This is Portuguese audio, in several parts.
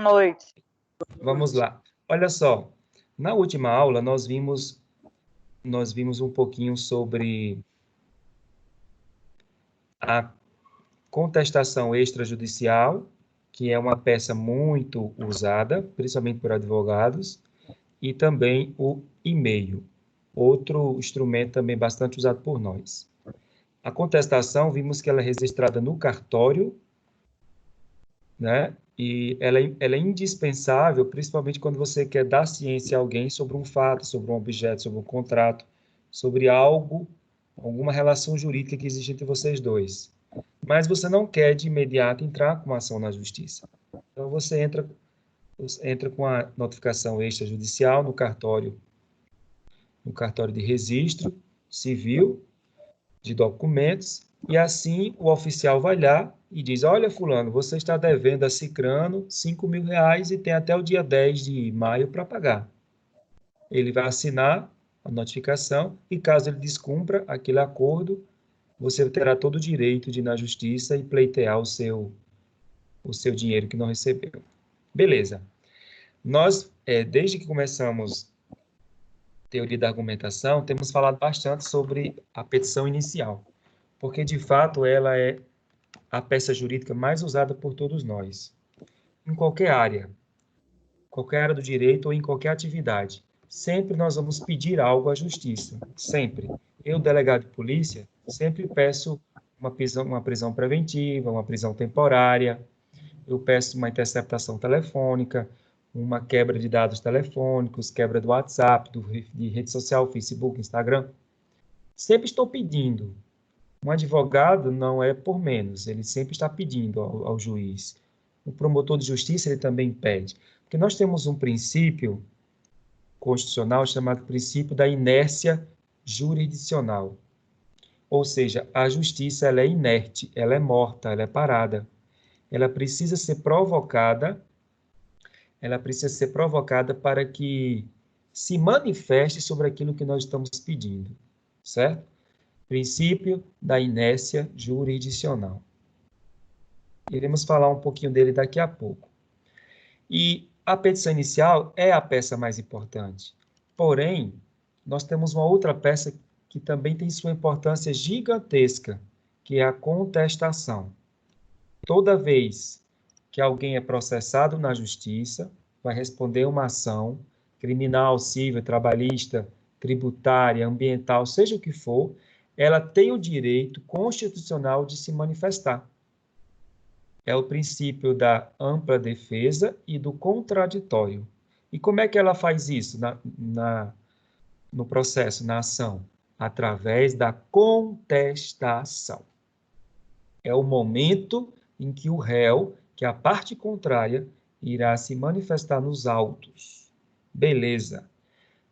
noite. Vamos lá. Olha só, na última aula nós vimos um pouquinho sobre a contestação extrajudicial, que é uma peça muito usada, principalmente por advogados, e também o e-mail, outro instrumento também bastante usado por nós. A contestação, vimos que ela é registrada no cartório, né? E ela é indispensável, principalmente quando você quer dar ciência a alguém sobre um fato, sobre um objeto, sobre um contrato, sobre algo, alguma relação jurídica que existe entre vocês dois. Mas você não quer de imediato entrar com uma ação na justiça. Então você entra com a notificação extrajudicial no cartório de registro civil de documentos, e assim o oficial vai lá e diz: olha, fulano, você está devendo a Cicrano R$ 5.000 e tem até o dia 10 de maio para pagar. Ele vai assinar a notificação e, caso ele descumpra aquele acordo, você terá todo o direito de ir na justiça e pleitear o seu dinheiro que não recebeu. Beleza. Nós, desde que começamos teoria da argumentação, temos falado bastante sobre a petição inicial, porque, de fato, ela é a peça jurídica mais usada por todos nós, em qualquer área do direito ou em qualquer atividade. Sempre nós vamos pedir algo à justiça, sempre. Eu, delegado de polícia, sempre peço uma prisão preventiva, uma prisão temporária, eu peço uma interceptação telefônica, uma quebra de dados telefônicos, quebra do WhatsApp, de rede social, Facebook, Instagram. Sempre estou pedindo. Um advogado não é por menos, ele sempre está pedindo ao juiz. O promotor de justiça, ele também pede. Porque nós temos um princípio constitucional chamado princípio da inércia jurisdicional. Ou seja, a justiça ela é inerte, ela é morta, ela é parada. Ela precisa ser provocada para que se manifeste sobre aquilo que nós estamos pedindo, certo? Princípio da inércia jurisdicional. Iremos falar um pouquinho dele daqui a pouco. E a petição inicial é a peça mais importante. Porém, nós temos uma outra peça que também tem sua importância gigantesca, que é a contestação. Toda vez que alguém é processado na justiça, vai responder uma ação criminal, civil, trabalhista, tributária, ambiental, seja o que for, ela tem o direito constitucional de se manifestar. É o princípio da ampla defesa e do contraditório. E como é que ela faz isso no processo, na ação? Através da contestação. É o momento em que o réu, que é a parte contrária, irá se manifestar nos autos. Beleza.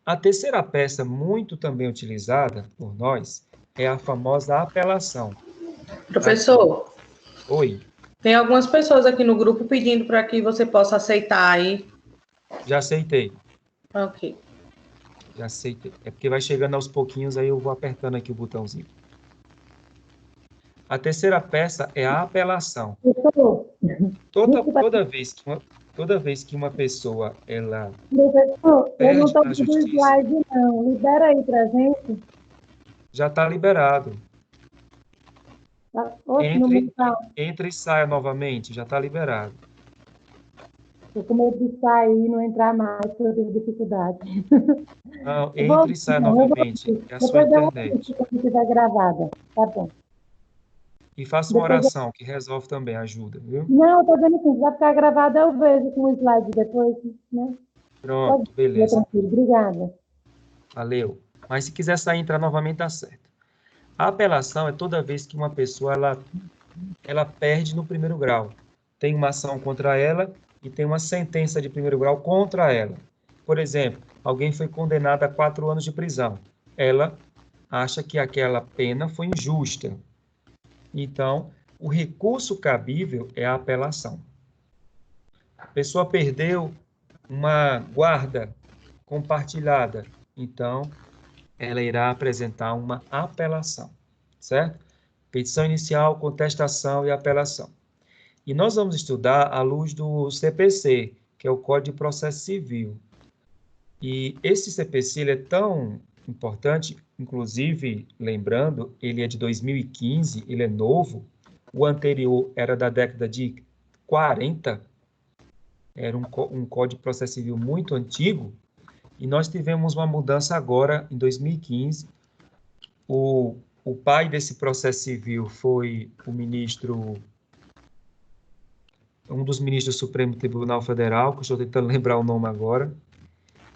A terceira peça, muito também utilizada por nós, é a famosa apelação. Professor. Oi. Tem algumas pessoas aqui no grupo pedindo para que você possa aceitar aí. Já aceitei. Ok. Já aceitei. É porque vai chegando aos pouquinhos, aí eu vou apertando aqui o botãozinho. A terceira peça é a apelação. Toda vez que uma pessoa ela eu não estou vendo o slide, não. Libera aí para a gente. Já está liberado. Tá. Entre e saia novamente, já está liberado. Estou com medo de sair e não entrar mais, porque eu tenho dificuldade. Não, entre e saia novamente. É a sua internet. Se estiver gravada, tá bom. E faça uma oração, que resolve também, ajuda, viu? Não, estou vendo assim, se vai ficar gravada, eu vejo com o slide depois, né? Pronto, beleza. Tranquilo, obrigada. Valeu. Mas se quiser sair e entrar novamente, dá certo. A apelação é toda vez que uma pessoa ela perde no primeiro grau. Tem uma ação contra ela e tem uma sentença de primeiro grau contra ela. Por exemplo, alguém foi condenado a 4 anos de prisão. Ela acha que aquela pena foi injusta. Então, o recurso cabível é a apelação. A pessoa perdeu uma guarda compartilhada. Então, ela irá apresentar uma apelação, certo? Petição inicial, contestação e apelação. E nós vamos estudar à luz do CPC, que é o Código de Processo Civil. E esse CPC ele é tão importante, inclusive, lembrando, ele é de 2015, ele é novo. O anterior era da década de 40, era um Código de Processo Civil muito antigo, e nós tivemos uma mudança agora, em 2015. O pai desse processo civil foi o ministro, um dos ministros do Supremo Tribunal Federal, que eu estou tentando lembrar o nome agora,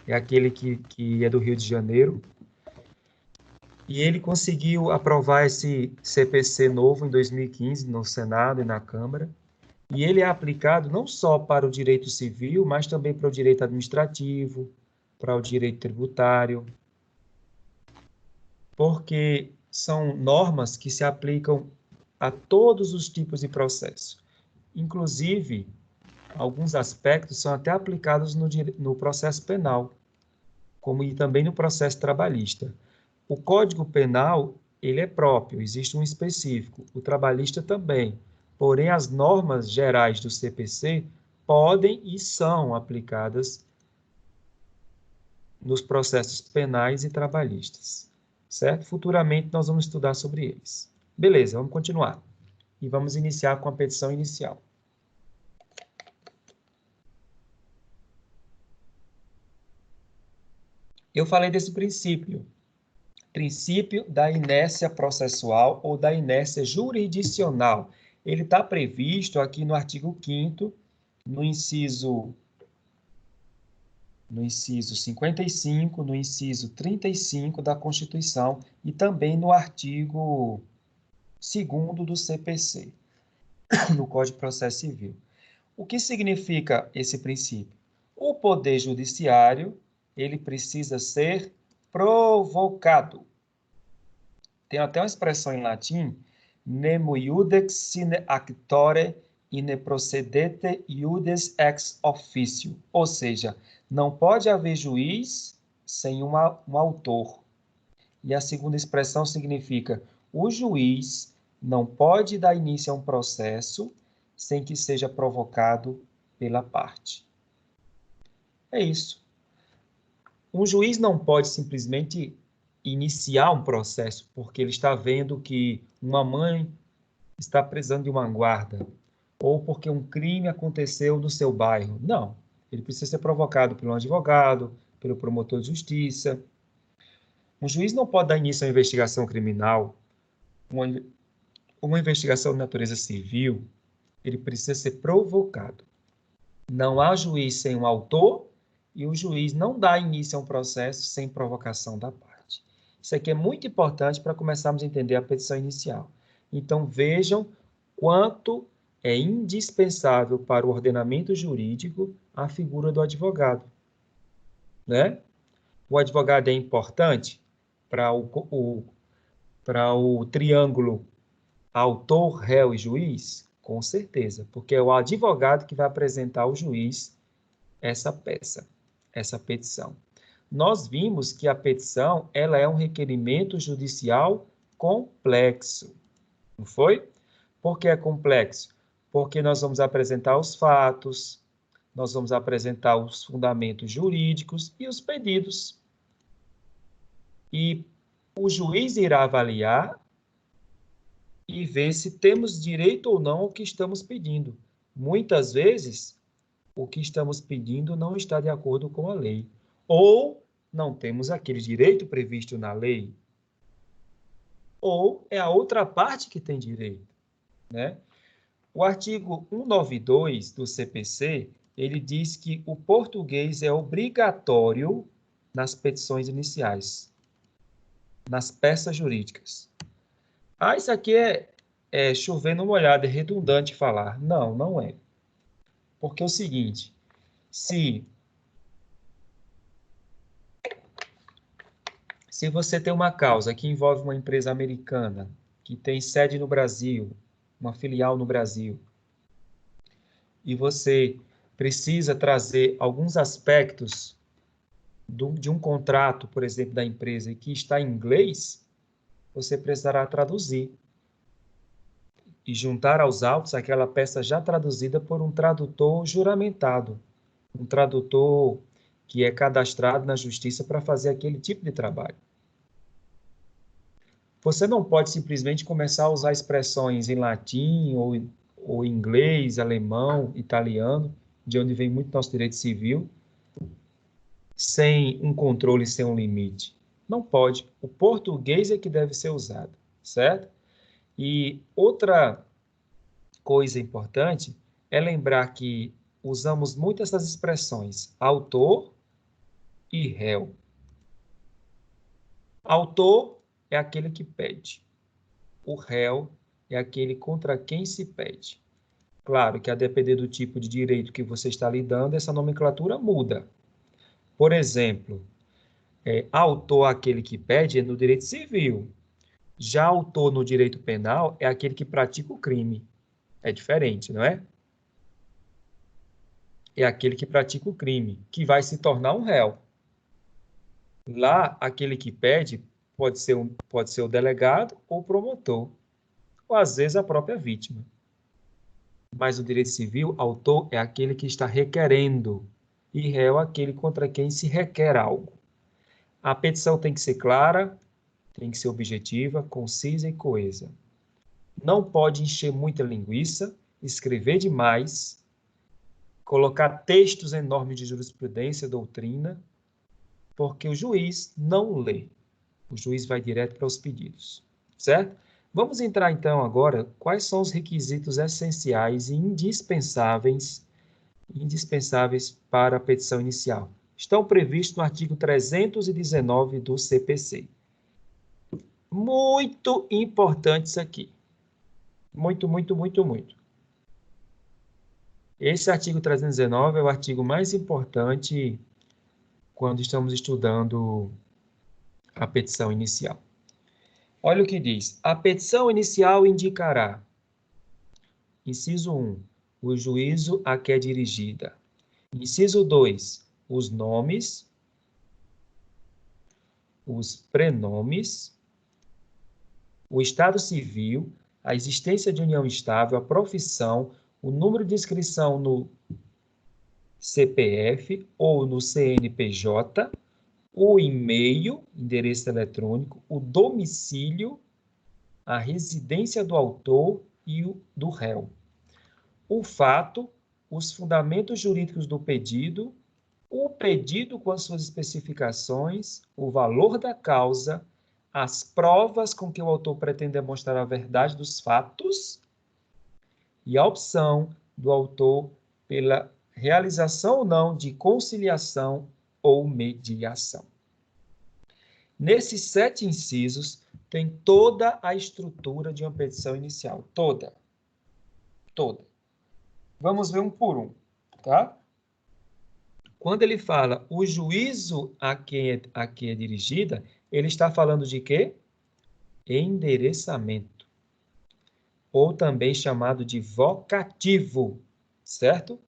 é aquele que é do Rio de Janeiro, e ele conseguiu aprovar esse CPC novo em 2015 no Senado e na Câmara, e ele é aplicado não só para o direito civil, mas também para o direito administrativo, para o direito tributário, porque são normas que se aplicam a todos os tipos de processo. Inclusive, alguns aspectos são até aplicados no processo penal, como e também no processo trabalhista. O Código Penal, ele é próprio, existe um específico, o trabalhista também. Porém, as normas gerais do CPC podem e são aplicadas nos processos penais e trabalhistas, certo? Futuramente nós vamos estudar sobre eles. Beleza, vamos continuar. E vamos iniciar com a petição inicial. Eu falei desse princípio da inércia processual ou da inércia jurisdicional. Ele está previsto aqui no artigo 5º, no inciso 55, no inciso 35 da Constituição e também no artigo 2º do CPC, no Código de Processo Civil. O que significa esse princípio? O Poder Judiciário, ele precisa ser provocado. Tem até uma expressão em latim, nemo iudex sine actore ine procedete iudes ex officio, ou seja, não pode haver juiz sem um autor. E a segunda expressão significa, o juiz não pode dar início a um processo sem que seja provocado pela parte. É isso. Um juiz não pode simplesmente iniciar um processo porque ele está vendo que uma mãe está precisando de uma guarda ou porque um crime aconteceu no seu bairro. Não. Ele precisa ser provocado por um advogado, pelo promotor de justiça. Um juiz não pode dar início a uma investigação criminal, uma investigação de natureza civil, ele precisa ser provocado. Não há juiz sem um autor e o juiz não dá início a um processo sem provocação da parte. Isso aqui é muito importante para começarmos a entender a petição inicial. Então, vejam quanto é indispensável para o ordenamento jurídico a figura do advogado, né? O advogado é importante para o triângulo autor, réu e juiz? Com certeza, porque é o advogado que vai apresentar ao juiz essa peça, essa petição. Nós vimos que a petição ela é um requerimento judicial complexo, não foi? Por que é complexo? Porque nós vamos apresentar os fatos, nós vamos apresentar os fundamentos jurídicos e os pedidos. E o juiz irá avaliar e ver se temos direito ou não ao que estamos pedindo. Muitas vezes, o que estamos pedindo não está de acordo com a lei. Ou não temos aquele direito previsto na lei. Ou é a outra parte que tem direito, né? O artigo 192 do CPC, ele diz que o português é obrigatório nas petições iniciais, nas peças jurídicas. Ah, isso aqui é chover numa molhado, é redundante falar. Não, não é. Porque é o seguinte, se você tem uma causa que envolve uma empresa americana, que tem sede no Brasil, uma filial no Brasil, e você precisa trazer alguns aspectos de um contrato, por exemplo, da empresa, que está em inglês, você precisará traduzir. e juntar aos autos aquela peça já traduzida por um tradutor juramentado, um tradutor que é cadastrado na justiça para fazer aquele tipo de trabalho. Você não pode simplesmente começar a usar expressões em latim ou inglês, alemão, italiano, de onde vem muito nosso direito civil, sem um controle, sem um limite. Não pode. O português é que deve ser usado, certo? E outra coisa importante é lembrar que usamos muito essas expressões autor e réu. Autor é aquele que pede. O réu é aquele contra quem se pede. Claro que a depender do tipo de direito que você está lidando, essa nomenclatura muda. Por exemplo, autor, aquele que pede, é no direito civil. Já autor no direito penal é aquele que pratica o crime. É diferente, não é? É aquele que pratica o crime, que vai se tornar um réu. Lá, aquele que pede pode ser o delegado ou o promotor, ou às vezes a própria vítima. Mas no direito civil, autor é aquele que está requerendo, e réu é aquele contra quem se requer algo. A petição tem que ser clara, tem que ser objetiva, concisa e coesa. Não pode encher muita linguiça, escrever demais, colocar textos enormes de jurisprudência, doutrina, porque o juiz não lê. O juiz vai direto para os pedidos, certo? Vamos entrar então agora quais são os requisitos essenciais e indispensáveis para a petição inicial. Estão previstos no artigo 319 do CPC. Muito importante isso aqui. Muito, muito, muito, muito. Esse artigo 319 é o artigo mais importante quando estamos estudando a petição inicial. Olha o que diz. A petição inicial indicará, inciso 1, o juízo a que é dirigida. Inciso 2, os nomes, os prenomes, o estado civil, a existência de união estável, a profissão, o número de inscrição no CPF ou no CNPJ, o e-mail, endereço eletrônico, o domicílio, a residência do autor e o do réu. O fato, os fundamentos jurídicos do pedido, o pedido com as suas especificações, o valor da causa, as provas com que o autor pretende demonstrar a verdade dos fatos e a opção do autor pela realização ou não de conciliação ou mediação. Nesses 7 incisos, tem toda a estrutura de uma petição inicial. Toda. Toda. Vamos ver um por um, tá? Quando ele fala o juízo a que é dirigida, ele está falando de quê? Endereçamento. Ou também chamado de vocativo, certo?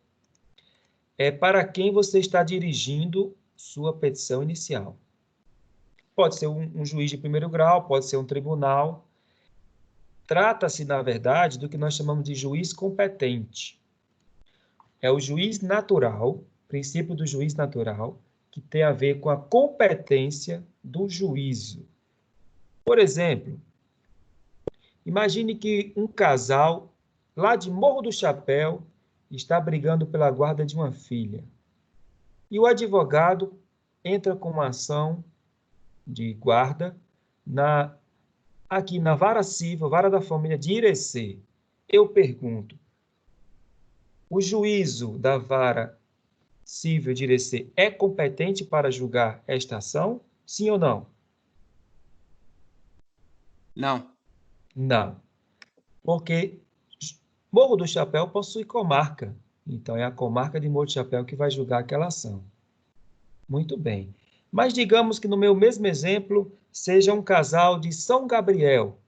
É para quem você está dirigindo sua petição inicial. Pode ser um juiz de primeiro grau, pode ser um tribunal. Trata-se, na verdade, do que nós chamamos de juiz competente. É o juiz natural, princípio do juiz natural, que tem a ver com a competência do juízo. Por exemplo, imagine que um casal lá de Morro do Chapéu está brigando pela guarda de uma filha. E o advogado entra com uma ação de guarda aqui na Vara Civil, Vara da Família de Irecê. Eu pergunto, o juízo da Vara Civil de Irecê é competente para julgar esta ação? Sim ou não? Não. Não. Porque Morro do Chapéu possui comarca. Então, é a comarca de Morro do Chapéu que vai julgar aquela ação. Muito bem. Mas digamos que no meu mesmo exemplo seja um casal de São Gabriel.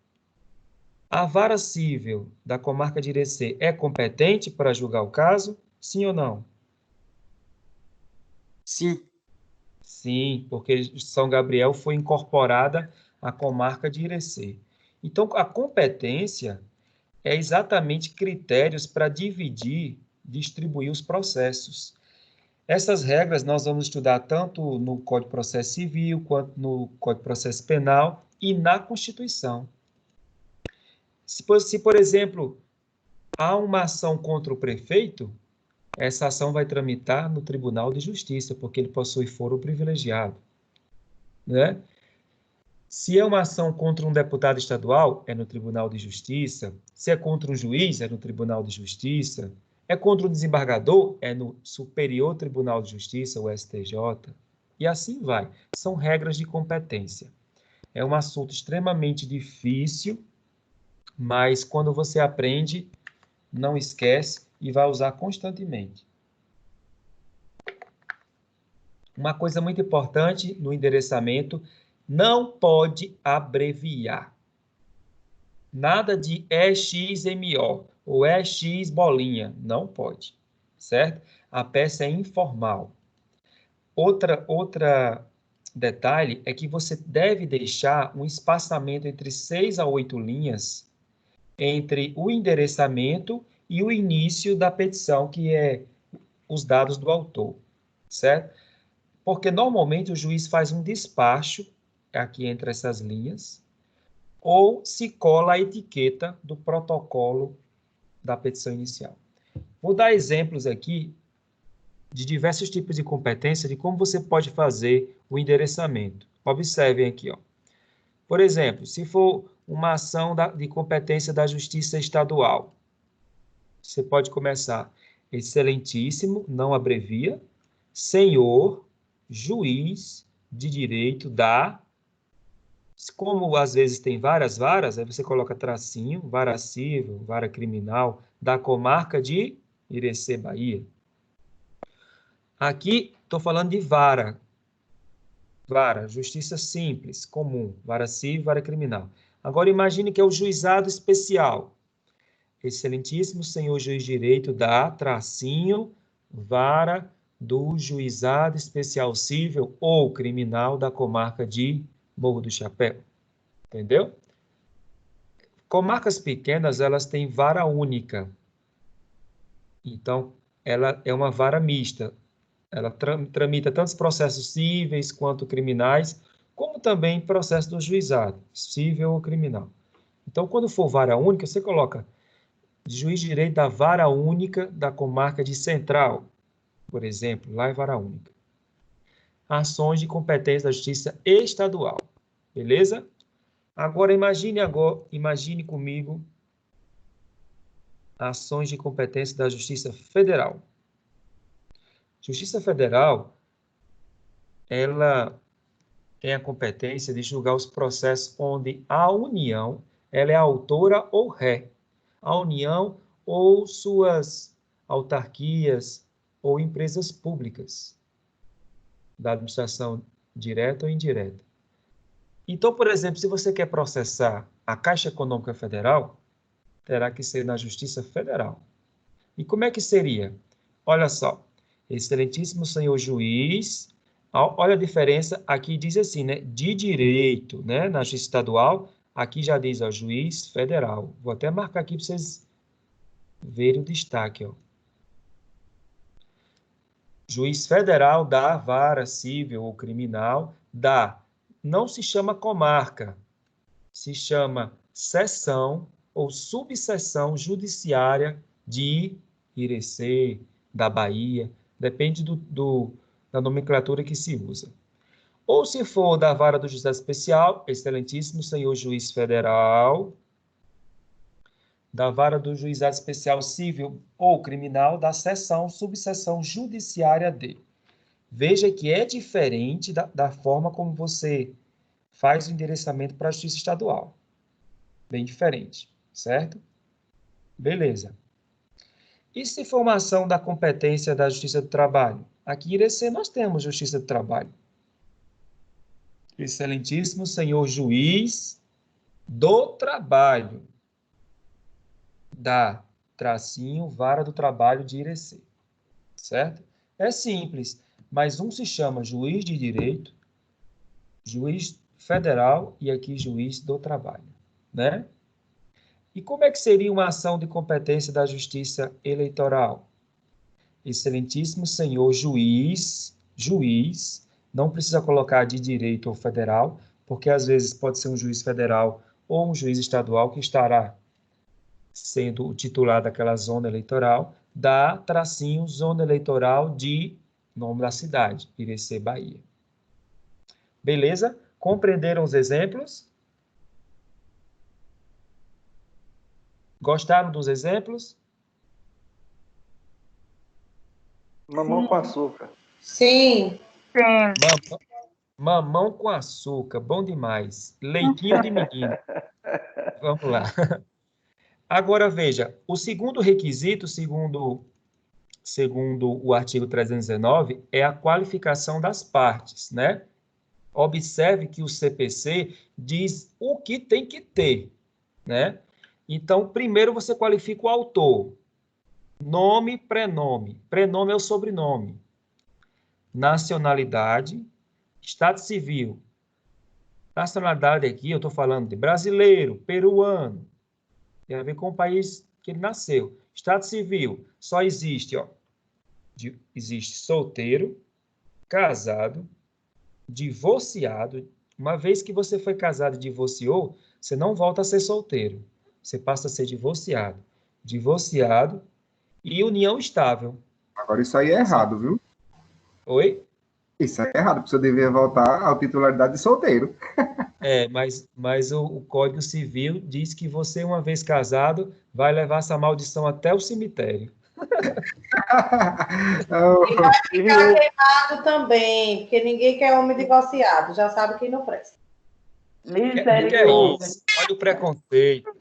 A Vara Civil da comarca de Irecê é competente para julgar o caso? Sim ou não? Sim. Sim, porque São Gabriel foi incorporada à comarca de Irecê. Então, a competência é exatamente critérios para distribuir os processos. Essas regras nós vamos estudar tanto no Código de Processo Civil, quanto no Código de Processo Penal e na Constituição. Se, por exemplo, há uma ação contra o prefeito, essa ação vai tramitar no Tribunal de Justiça, porque ele possui foro privilegiado, né? Se é uma ação contra um deputado estadual, é no Tribunal de Justiça. Se é contra um juiz, é no Tribunal de Justiça. É contra um desembargador, é no Superior Tribunal de Justiça, o STJ. E assim vai. São regras de competência. É um assunto extremamente difícil, mas quando você aprende, não esquece e vai usar constantemente. Uma coisa muito importante no endereçamento, não pode abreviar. Nada de EXMO ou EX bolinha, não pode, certo? A peça é informal. Outra detalhe é que você deve deixar um espaçamento entre 6 a 8 linhas entre o endereçamento e o início da petição, que é os dados do autor, certo? Porque normalmente o juiz faz um despacho aqui entre essas linhas, ou se cola a etiqueta do protocolo da petição inicial. Vou dar exemplos aqui de diversos tipos de competência, de como você pode fazer o endereçamento. Observem aqui, ó. Por exemplo, se for uma ação de competência da Justiça Estadual, você pode começar excelentíssimo, não abrevia, senhor, juiz de direito da... Como às vezes tem várias varas, aí você coloca tracinho, vara civil, vara criminal, da comarca de Irecê, Bahia. Aqui estou falando de vara. Vara, justiça simples, comum, vara civil, vara criminal. Agora imagine que é o juizado especial. Excelentíssimo senhor juiz de direito da tracinho, vara do juizado especial civil ou criminal da comarca de Morro do Chapéu. Entendeu? Comarcas pequenas, elas têm vara única. Então, ela é uma vara mista. Ela tramita tanto os processos cíveis quanto criminais, como também processo do juizado, cível ou criminal. Então, quando for vara única, você coloca juiz de direito da vara única da comarca de Central, por exemplo, lá é vara única. Ações de competência da Justiça Estadual, beleza? Agora, imagine comigo ações de competência da Justiça Federal. Justiça Federal, ela tem a competência de julgar os processos onde a União ela é autora ou ré. A União ou suas autarquias ou empresas públicas da administração direta ou indireta. Então, por exemplo, se você quer processar a Caixa Econômica Federal, terá que ser na Justiça Federal. E como é que seria? Olha só, excelentíssimo senhor juiz, olha a diferença, aqui diz assim, né, de direito, né, na Justiça Estadual, aqui já diz, ó, juiz federal. Vou até marcar aqui para vocês verem o destaque, ó. Juiz federal da vara civil ou criminal, não se chama comarca, se chama seção ou subseção judiciária de Irecê, da Bahia, depende da nomenclatura que se usa. Ou se for da vara do juizado especial, excelentíssimo senhor juiz federal, da vara do juizado especial civil ou criminal, da seção, subseção judiciária de. Veja que é diferente da forma como você faz o endereçamento para a Justiça Estadual. Bem diferente, certo? Beleza. E se for uma ação da competência da Justiça do Trabalho? Aqui em Irecê nós temos Justiça do Trabalho. Excelentíssimo senhor juiz do trabalho, da tracinho vara do trabalho de Irecê, certo? É simples, mas um se chama juiz de direito, juiz federal e aqui juiz do trabalho, né? E como é que seria uma ação de competência da Justiça Eleitoral? Excelentíssimo senhor juiz, não precisa colocar de direito ou federal, porque às vezes pode ser um juiz federal ou um juiz estadual que estará sendo o titular daquela zona eleitoral, dá tracinho zona eleitoral de nome da cidade, Irecê, Bahia. Beleza? Compreenderam os exemplos? Gostaram dos exemplos? Mamão com açúcar. Sim. Mamão com açúcar, bom demais. Leitinho de menino. Vamos lá. Agora, veja, o segundo requisito, segundo o artigo 319, é a qualificação das partes, né? Observe que o CPC diz o que tem que ter, né? Então, primeiro você qualifica o autor. Nome, prenome. Prenome é o sobrenome. Nacionalidade, estado civil. Nacionalidade aqui, eu estou falando de brasileiro, peruano. Tem a ver com o país que ele nasceu. Estado civil, só existe, ó. Existe solteiro, casado, divorciado. Uma vez que você foi casado e divorciou, você não volta a ser solteiro. Você passa a ser divorciado. Divorciado e união estável. Agora, isso aí é errado, viu? Oi? Isso é errado, porque você deveria voltar à titularidade de solteiro. Mas o Código Civil diz que você, uma vez casado, vai levar essa maldição até o cemitério. E vai ficar queimado também, porque ninguém quer homem divorciado, já sabe que não presta. Misericórdia. Olha o preconceito.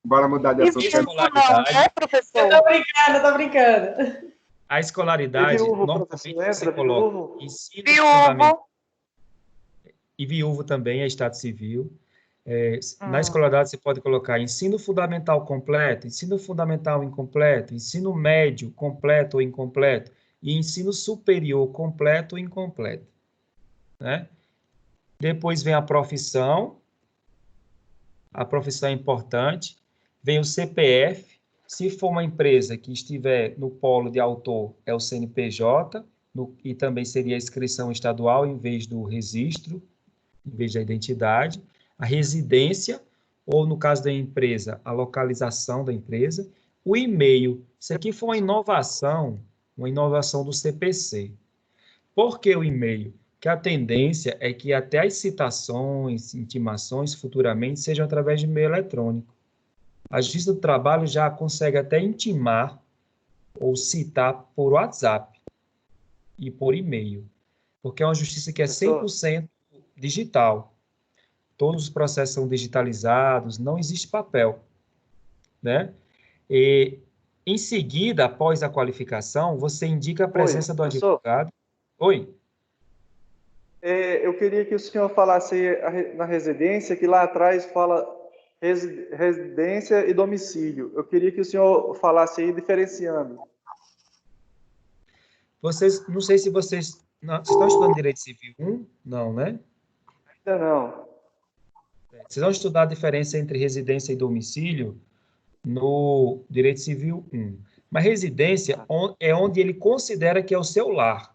Bora mudar de assunto. Escolaridade. Não, professor? Eu tô brincando. A escolaridade, Viúvo, normalmente professor, você entra, coloca viúvo. ensino fundamental. Viúvo. E viúvo também é estado civil. Na escolaridade, você pode colocar ensino fundamental completo, ensino fundamental incompleto, ensino médio completo ou incompleto, e ensino superior completo ou incompleto. Né? Depois vem a profissão é importante. Vem o CPF. Se for uma empresa que estiver no polo de autor, é o CNPJ, e também seria a inscrição estadual em vez do registro, em vez da identidade. A residência, ou no caso da empresa, a localização da empresa. O e-mail. Isso aqui foi uma inovação do CPC. Por que o e-mail? Que a tendência é que até as citações, intimações, futuramente, sejam através de e-mail eletrônico. A Justiça do Trabalho já consegue até intimar ou citar por WhatsApp e por e-mail, porque é uma justiça que é 100% digital. Todos os processos são digitalizados, não existe papel, né? E, em seguida, após a qualificação, você indica a presença do advogado. Oi? Eu queria que o senhor falasse na residência, que lá atrás fala residência e domicílio. Eu queria que o senhor falasse aí, diferenciando. Não sei se vocês estão estudando Direito Civil 1? Não, né? Ainda não. Vocês vão estudar a diferença entre residência e domicílio no Direito Civil 1. Mas residência é onde ele considera que é o seu lar.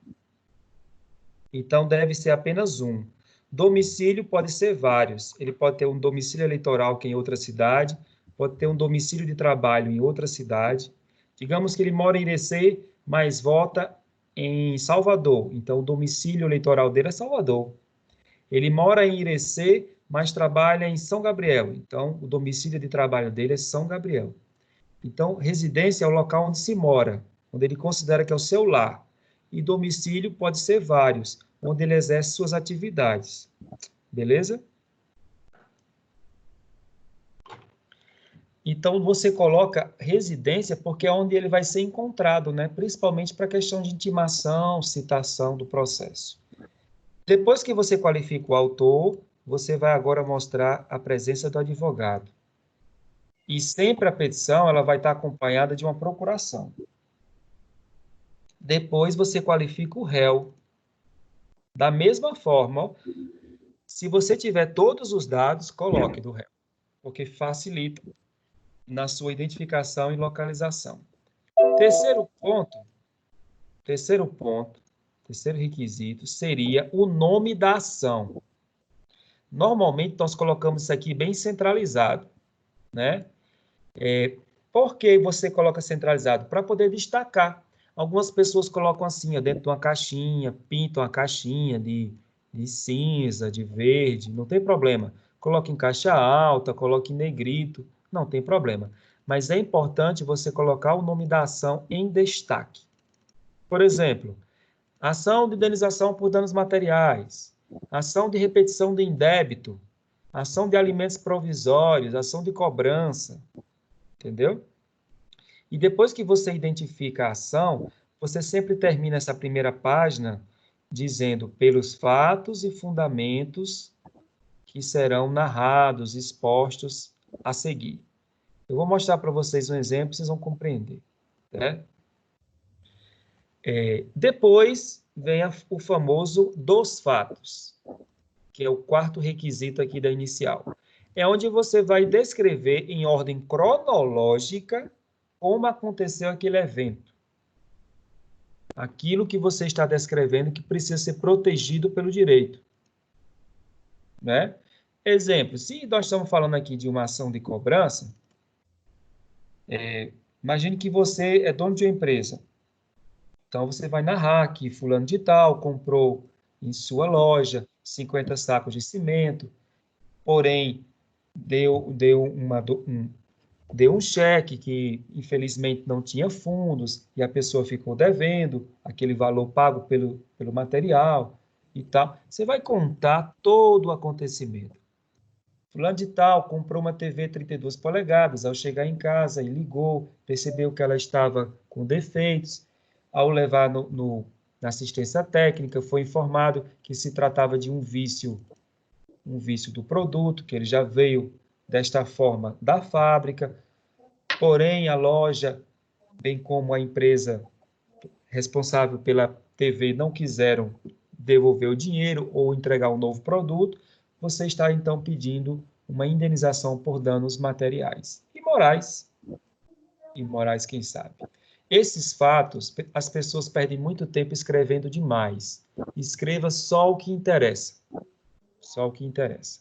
Então, deve ser apenas um. Domicílio pode ser vários. Ele pode ter um domicílio eleitoral que é em outra cidade, pode ter um domicílio de trabalho em outra cidade. Digamos que ele mora em Irecê, mas vota em Salvador. Então, o domicílio eleitoral dele é Salvador. Ele mora em Irecê, mas trabalha em São Gabriel. Então, o domicílio de trabalho dele é São Gabriel. Então, residência é o local onde se mora, onde ele considera que é o seu lar. E domicílio pode ser vários, onde ele exerce suas atividades. Beleza? Então, você coloca residência porque é onde ele vai ser encontrado, né? Principalmente para a questão de intimação, citação do processo. Depois que você qualifica o autor, você vai agora mostrar a presença do advogado. E sempre a petição ela vai estar acompanhada de uma procuração. Depois você qualifica o réu. Da mesma forma, se você tiver todos os dados, coloque do réu. porque facilita na sua identificação e localização. Terceiro requisito seria o nome da ação. Normalmente, nós colocamos isso aqui bem centralizado, né? Por que você coloca centralizado? Para poder destacar. Algumas pessoas colocam assim, ó, dentro de uma caixinha, pintam a caixinha de cinza, de verde, não tem problema. Coloque em caixa alta, coloque em negrito, não tem problema. Mas é importante você colocar o nome da ação em destaque. Por exemplo, ação de indenização por danos materiais, ação de repetição de indébito, ação de alimentos provisórios, ação de cobrança, entendeu? E depois que você identifica a ação, você sempre termina essa primeira página dizendo pelos fatos e fundamentos que serão narrados, expostos a seguir. Eu vou mostrar para vocês um exemplo, vocês vão compreender, né? Depois vem o famoso dos fatos, que é o quarto requisito aqui da inicial. É onde você vai descrever em ordem cronológica como aconteceu aquele evento. Aquilo que você está descrevendo que precisa ser protegido pelo direito, né? Exemplo, se nós estamos falando aqui de uma ação de cobrança, imagine que você é dono de uma empresa. Então, você vai narrar que fulano de tal comprou em sua loja 50 sacos de cimento, porém, deu um cheque que, infelizmente, não tinha fundos e a pessoa ficou devendo aquele valor pago pelo material e tal. Você vai contar todo o acontecimento. Fulano de tal comprou uma TV 32 polegadas, ao chegar em casa e ligou, percebeu que ela estava com defeitos. Ao levar na assistência técnica, foi informado que se tratava de um vício do produto, que ele já veio desta forma da fábrica, porém a loja, bem como a empresa responsável pela TV, não quiseram devolver o dinheiro ou entregar um novo produto, você está então pedindo uma indenização por danos materiais e morais. E morais, quem sabe. Esses fatos, as pessoas perdem muito tempo escrevendo demais. Escreva só o que interessa. Só o que interessa.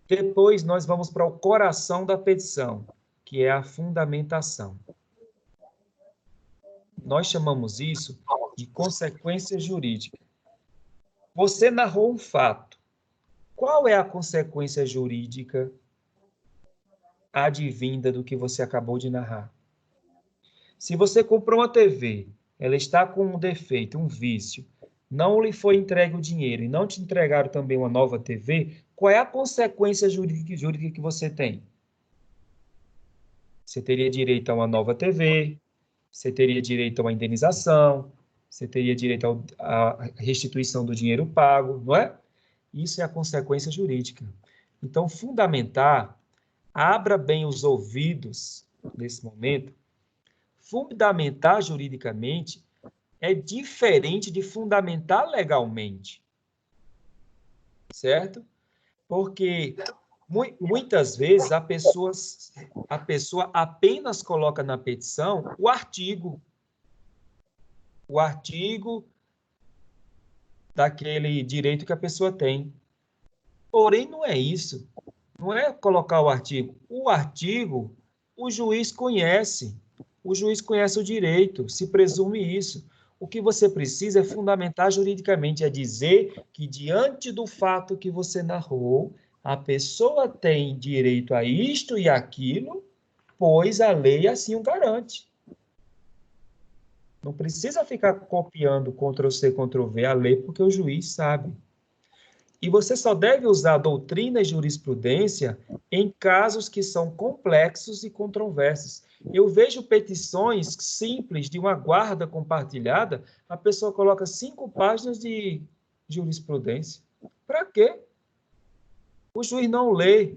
Depois, nós vamos para o coração da petição, que é a fundamentação. Nós chamamos isso de consequência jurídica. Você narrou um fato. Qual é a consequência jurídica advinda do que você acabou de narrar? Se você comprou uma TV, ela está com um defeito, um vício, não lhe foi entregue o dinheiro e não te entregaram também uma nova TV, qual é a consequência jurídica que você tem? Você teria direito a uma nova TV, você teria direito a uma indenização, você teria direito à restituição do dinheiro pago, não é? Isso é a consequência jurídica. Então, fundamentar, abra bem os ouvidos nesse momento. Fundamentar juridicamente é diferente de fundamentar legalmente, certo? Porque muitas vezes a pessoa apenas coloca na petição o artigo daquele direito que a pessoa tem. Porém, não é isso. Não é colocar o artigo. O artigo, o juiz conhece. O juiz conhece o direito, se presume isso. O que você precisa é fundamentar juridicamente, é dizer que, diante do fato que você narrou, a pessoa tem direito a isto e aquilo, pois a lei assim o garante. Não precisa ficar copiando Ctrl+C, Ctrl+V a lei, porque o juiz sabe. E você só deve usar doutrina e jurisprudência em casos que são complexos e controversos. Eu vejo petições simples de uma guarda compartilhada, a pessoa coloca 5 páginas de jurisprudência. Para quê? O juiz não lê.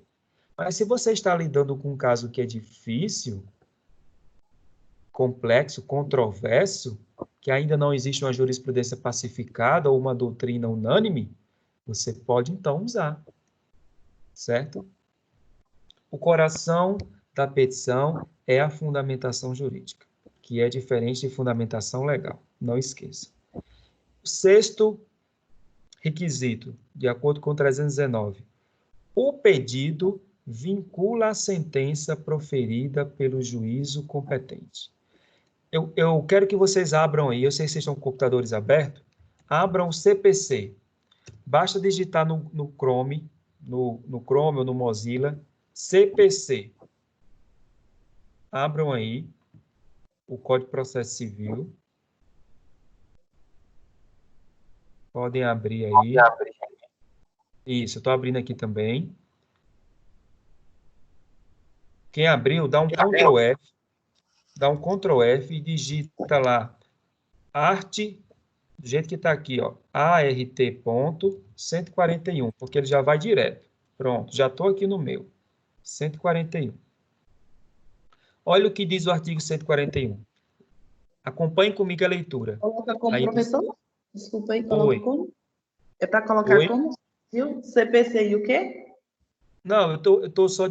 Mas se você está lidando com um caso que é difícil, complexo, controverso, que ainda não existe uma jurisprudência pacificada ou uma doutrina unânime, você pode, então, usar. Certo? O coração da petição é a fundamentação jurídica, que é diferente de fundamentação legal. Não esqueça. O sexto requisito, de acordo com o 319, o pedido vincula a sentença proferida pelo juízo competente. Eu quero que vocês abram aí, eu sei que vocês estão com computadores abertos, abram o CPC. Basta digitar no Chrome, no Chrome ou no Mozilla, CPC. Abram aí o Código de Processo Civil. Podem abrir aí. Isso, eu estou abrindo aqui também. Quem abriu, dá um Ctrl F. Dá um Ctrl F e digita lá arte, do jeito que está aqui, ó, ART.141, porque ele já vai direto. Pronto, já estou aqui no meu. 141. Olha o que diz o artigo 141. Acompanhe comigo a leitura. Coloca como, Aí, professor? Desculpa aí, Oi. coloca como? É para colocar Oi? como? Viu? CPC e o quê? Não, eu tô só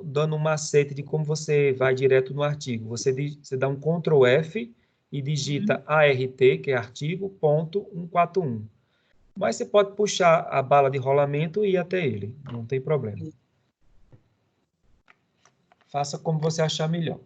dando um macete de como você vai direto no artigo. Você dá um Ctrl F e digita ART, que é artigo, ponto 141. Mas você pode puxar a bala de rolamento e ir até ele. Não tem problema. Faça como você achar melhor.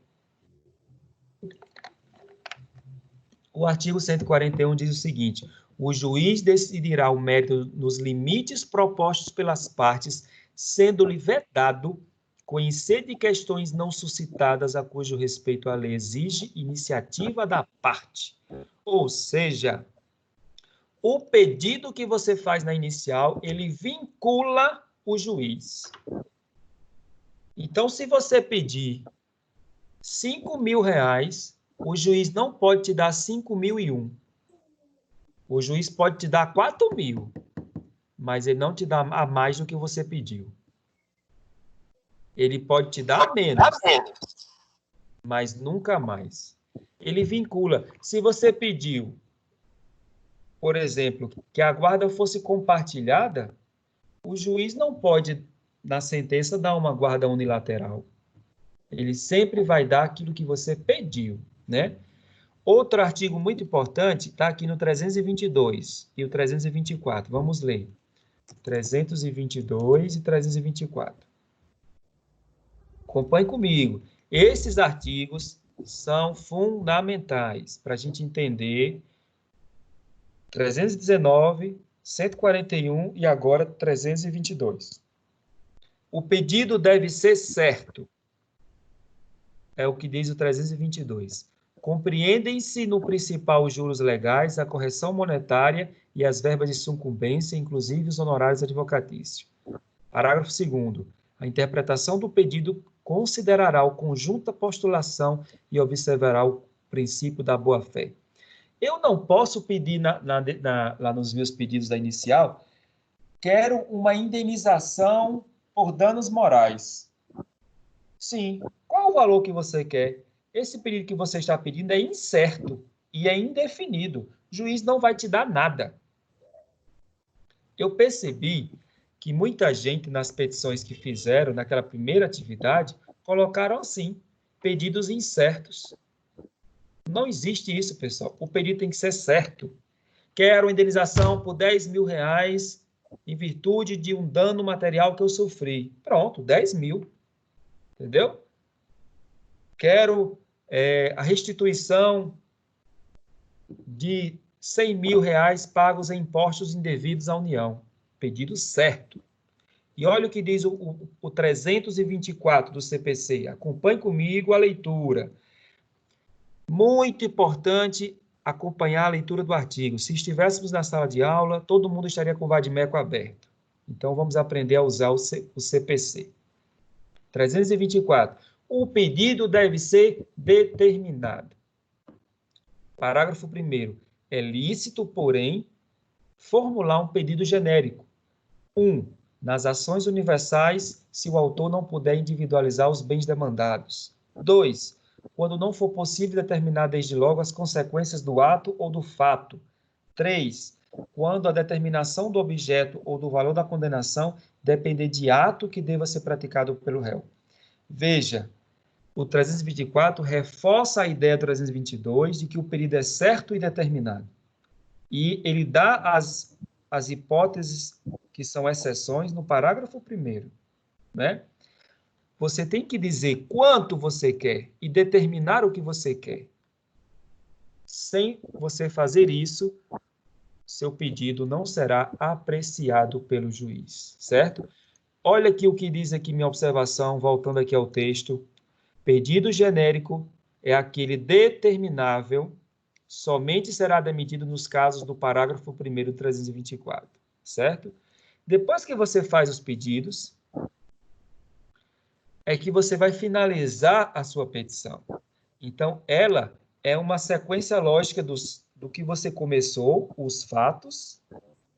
O artigo 141 diz o seguinte: o juiz decidirá o mérito nos limites propostos pelas partes, sendo-lhe vedado conhecer de questões não suscitadas a cujo respeito a lei exige iniciativa da parte. Ou seja, o pedido que você faz na inicial, ele vincula o juiz. Então, se você pedir R$5.000, o juiz não pode te dar 5.001. O juiz pode te dar 4.000, mas ele não te dá a mais do que você pediu. Ele pode te dar menos, mas nunca mais. Ele vincula. Se você pediu, por exemplo, que a guarda fosse compartilhada, o juiz não pode, na sentença, dar uma guarda unilateral. Ele sempre vai dar aquilo que você pediu, né? Outro artigo muito importante está aqui no 322 e o 324. Vamos ler. 322 e 324. Acompanhe comigo. Esses artigos são fundamentais para a gente entender 319, 141 e agora 322. O pedido deve ser certo. É o que diz o 322. Compreendem-se no principal os juros legais, a correção monetária e as verbas de sucumbência, inclusive os honorários advocatícios. Parágrafo 2º. A interpretação do pedido considerará o conjunto da postulação e observará o princípio da boa-fé. Eu não posso pedir lá nos meus pedidos da inicial, quero uma indenização por danos morais. Sim. Qual o valor que você quer? Esse pedido que você está pedindo é incerto e é indefinido. O juiz não vai te dar nada. Eu percebi que muita gente, nas petições que fizeram naquela primeira atividade, colocaram assim, pedidos incertos. Não existe isso, pessoal. O pedido tem que ser certo. Quero indenização por R$10.000 em virtude de um dano material que eu sofri. Pronto, 10.000. Entendeu? Quero a restituição de R$100.000 pagos em impostos indevidos à União. Pedido certo. E olha o que diz o 324 do CPC. Acompanhe comigo a leitura. Muito importante acompanhar a leitura do artigo. Se estivéssemos na sala de aula, todo mundo estaria com o vadimeco aberto. Então, vamos aprender a usar o CPC. 324. O pedido deve ser determinado. Parágrafo 1º. É lícito, porém, formular um pedido genérico. 1. Nas ações universais, se o autor não puder individualizar os bens demandados. 2. Quando não for possível determinar desde logo as consequências do ato ou do fato. 3. Quando a determinação do objeto ou do valor da condenação depender de ato que deva ser praticado pelo réu. Veja, o 324 reforça a ideia do 322 de que o período é certo e determinado. E ele dá as hipóteses que são exceções no parágrafo 1º, né? Você tem que dizer quanto você quer e determinar o que você quer. Sem você fazer isso, seu pedido não será apreciado pelo juiz, certo? Olha aqui o que diz aqui minha observação, voltando aqui ao texto. Pedido genérico é aquele determinável, somente será admitido nos casos do parágrafo 1º do 324, certo? Depois que você faz os pedidos, é que você vai finalizar a sua petição. Então, ela é uma sequência lógica do que você começou, os fatos.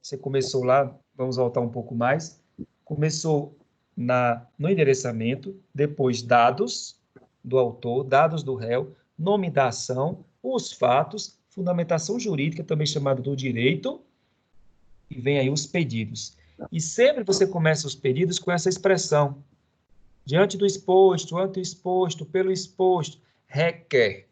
Você começou lá, vamos voltar um pouco mais. Começou no endereçamento, depois dados do autor, dados do réu, nome da ação, os fatos, fundamentação jurídica, também chamado do direito, e vem aí os pedidos. E sempre você começa os pedidos com essa expressão. Diante do exposto, ante o exposto, pelo exposto, requer.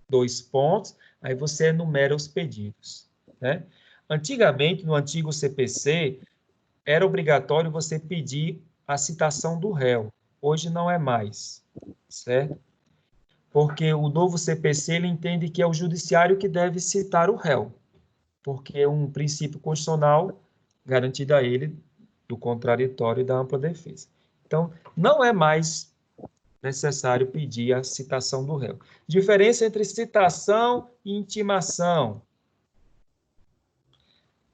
2 pontos, aí você enumera os pedidos, né? Antigamente, no antigo CPC, era obrigatório você pedir a citação do réu. Hoje não é mais, certo? Porque o novo CPC, ele entende que é o judiciário que deve citar o réu, porque é um princípio constitucional garantido a ele do contraditório e da ampla defesa. Então, não é mais necessário pedir a citação do réu. Diferença entre citação e intimação.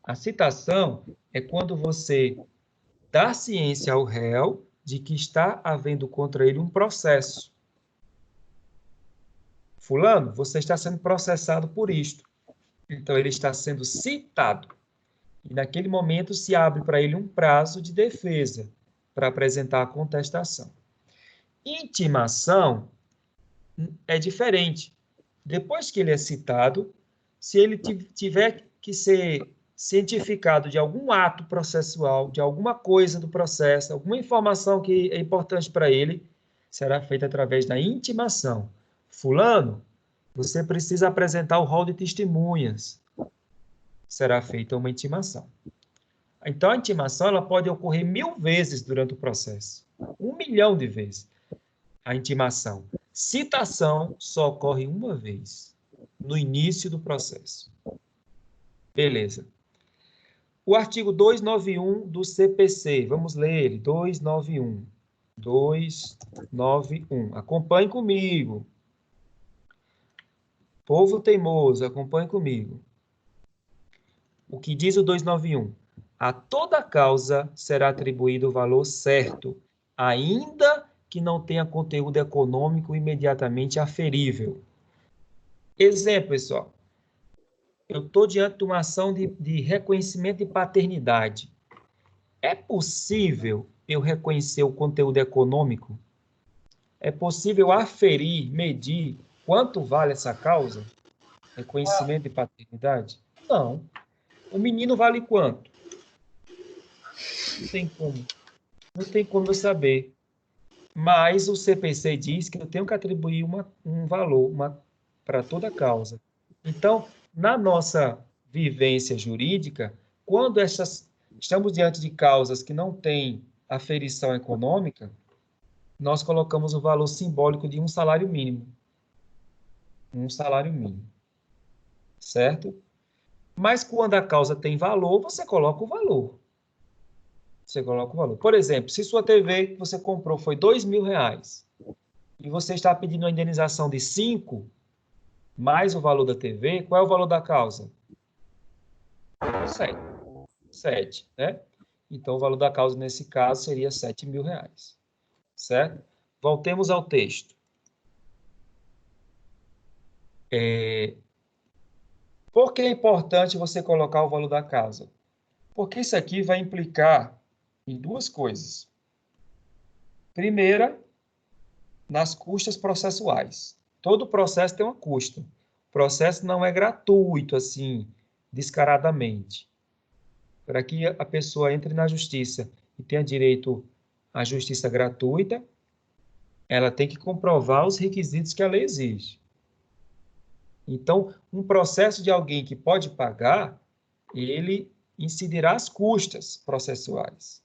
A citação é quando você dá ciência ao réu de que está havendo contra ele um processo. Fulano, você está sendo processado por isto. Então, ele está sendo citado. E, naquele momento, se abre para ele um prazo de defesa para apresentar a contestação. Intimação é diferente. Depois que ele é citado, se ele tiver que ser cientificado de algum ato processual, de alguma coisa do processo, alguma informação que é importante para ele, será feita através da intimação. Fulano, você precisa apresentar o rol de testemunhas. Será feita uma intimação. Então, a intimação ela pode ocorrer 1000 vezes durante o processo. 1 milhão de vezes. A intimação. Citação só ocorre uma vez, no início do processo. Beleza. O artigo 291 do CPC, vamos ler ele, 291. 291. Acompanhe comigo. Povo teimoso, acompanhe comigo. O que diz o 291? A toda causa será atribuído o valor certo, ainda que não tenha conteúdo econômico imediatamente aferível. Exemplo, pessoal. Eu estou diante de uma ação de reconhecimento de paternidade. É possível eu reconhecer o conteúdo econômico? É possível aferir, medir quanto vale essa causa? Reconhecimento de paternidade? Não. O menino vale quanto? Não tem como. Não tem como eu saber. Mas o CPC diz que eu tenho que atribuir um valor para toda causa. Então, na nossa vivência jurídica, quando estamos diante de causas que não têm aferição econômica, nós colocamos o valor simbólico de um salário mínimo. Um salário mínimo. Certo? Mas quando a causa tem valor, você coloca o valor. Você coloca o valor. Por exemplo, se sua TV que você comprou foi R$2.000 e você está pedindo uma indenização de 5 mais o valor da TV, qual é o valor da causa? 7. 7, né? Então, o valor da causa, nesse caso, seria R$7.000. Certo? Voltemos ao texto. Por que é importante você colocar o valor da causa? Porque isso aqui vai implicar em 2 coisas. Primeira, nas custas processuais. Todo processo tem uma custa. O processo não é gratuito, assim, descaradamente. Para que a pessoa entre na justiça e tenha direito à justiça gratuita, ela tem que comprovar os requisitos que a lei exige. Então, um processo de alguém que pode pagar, ele incidirá as custas processuais.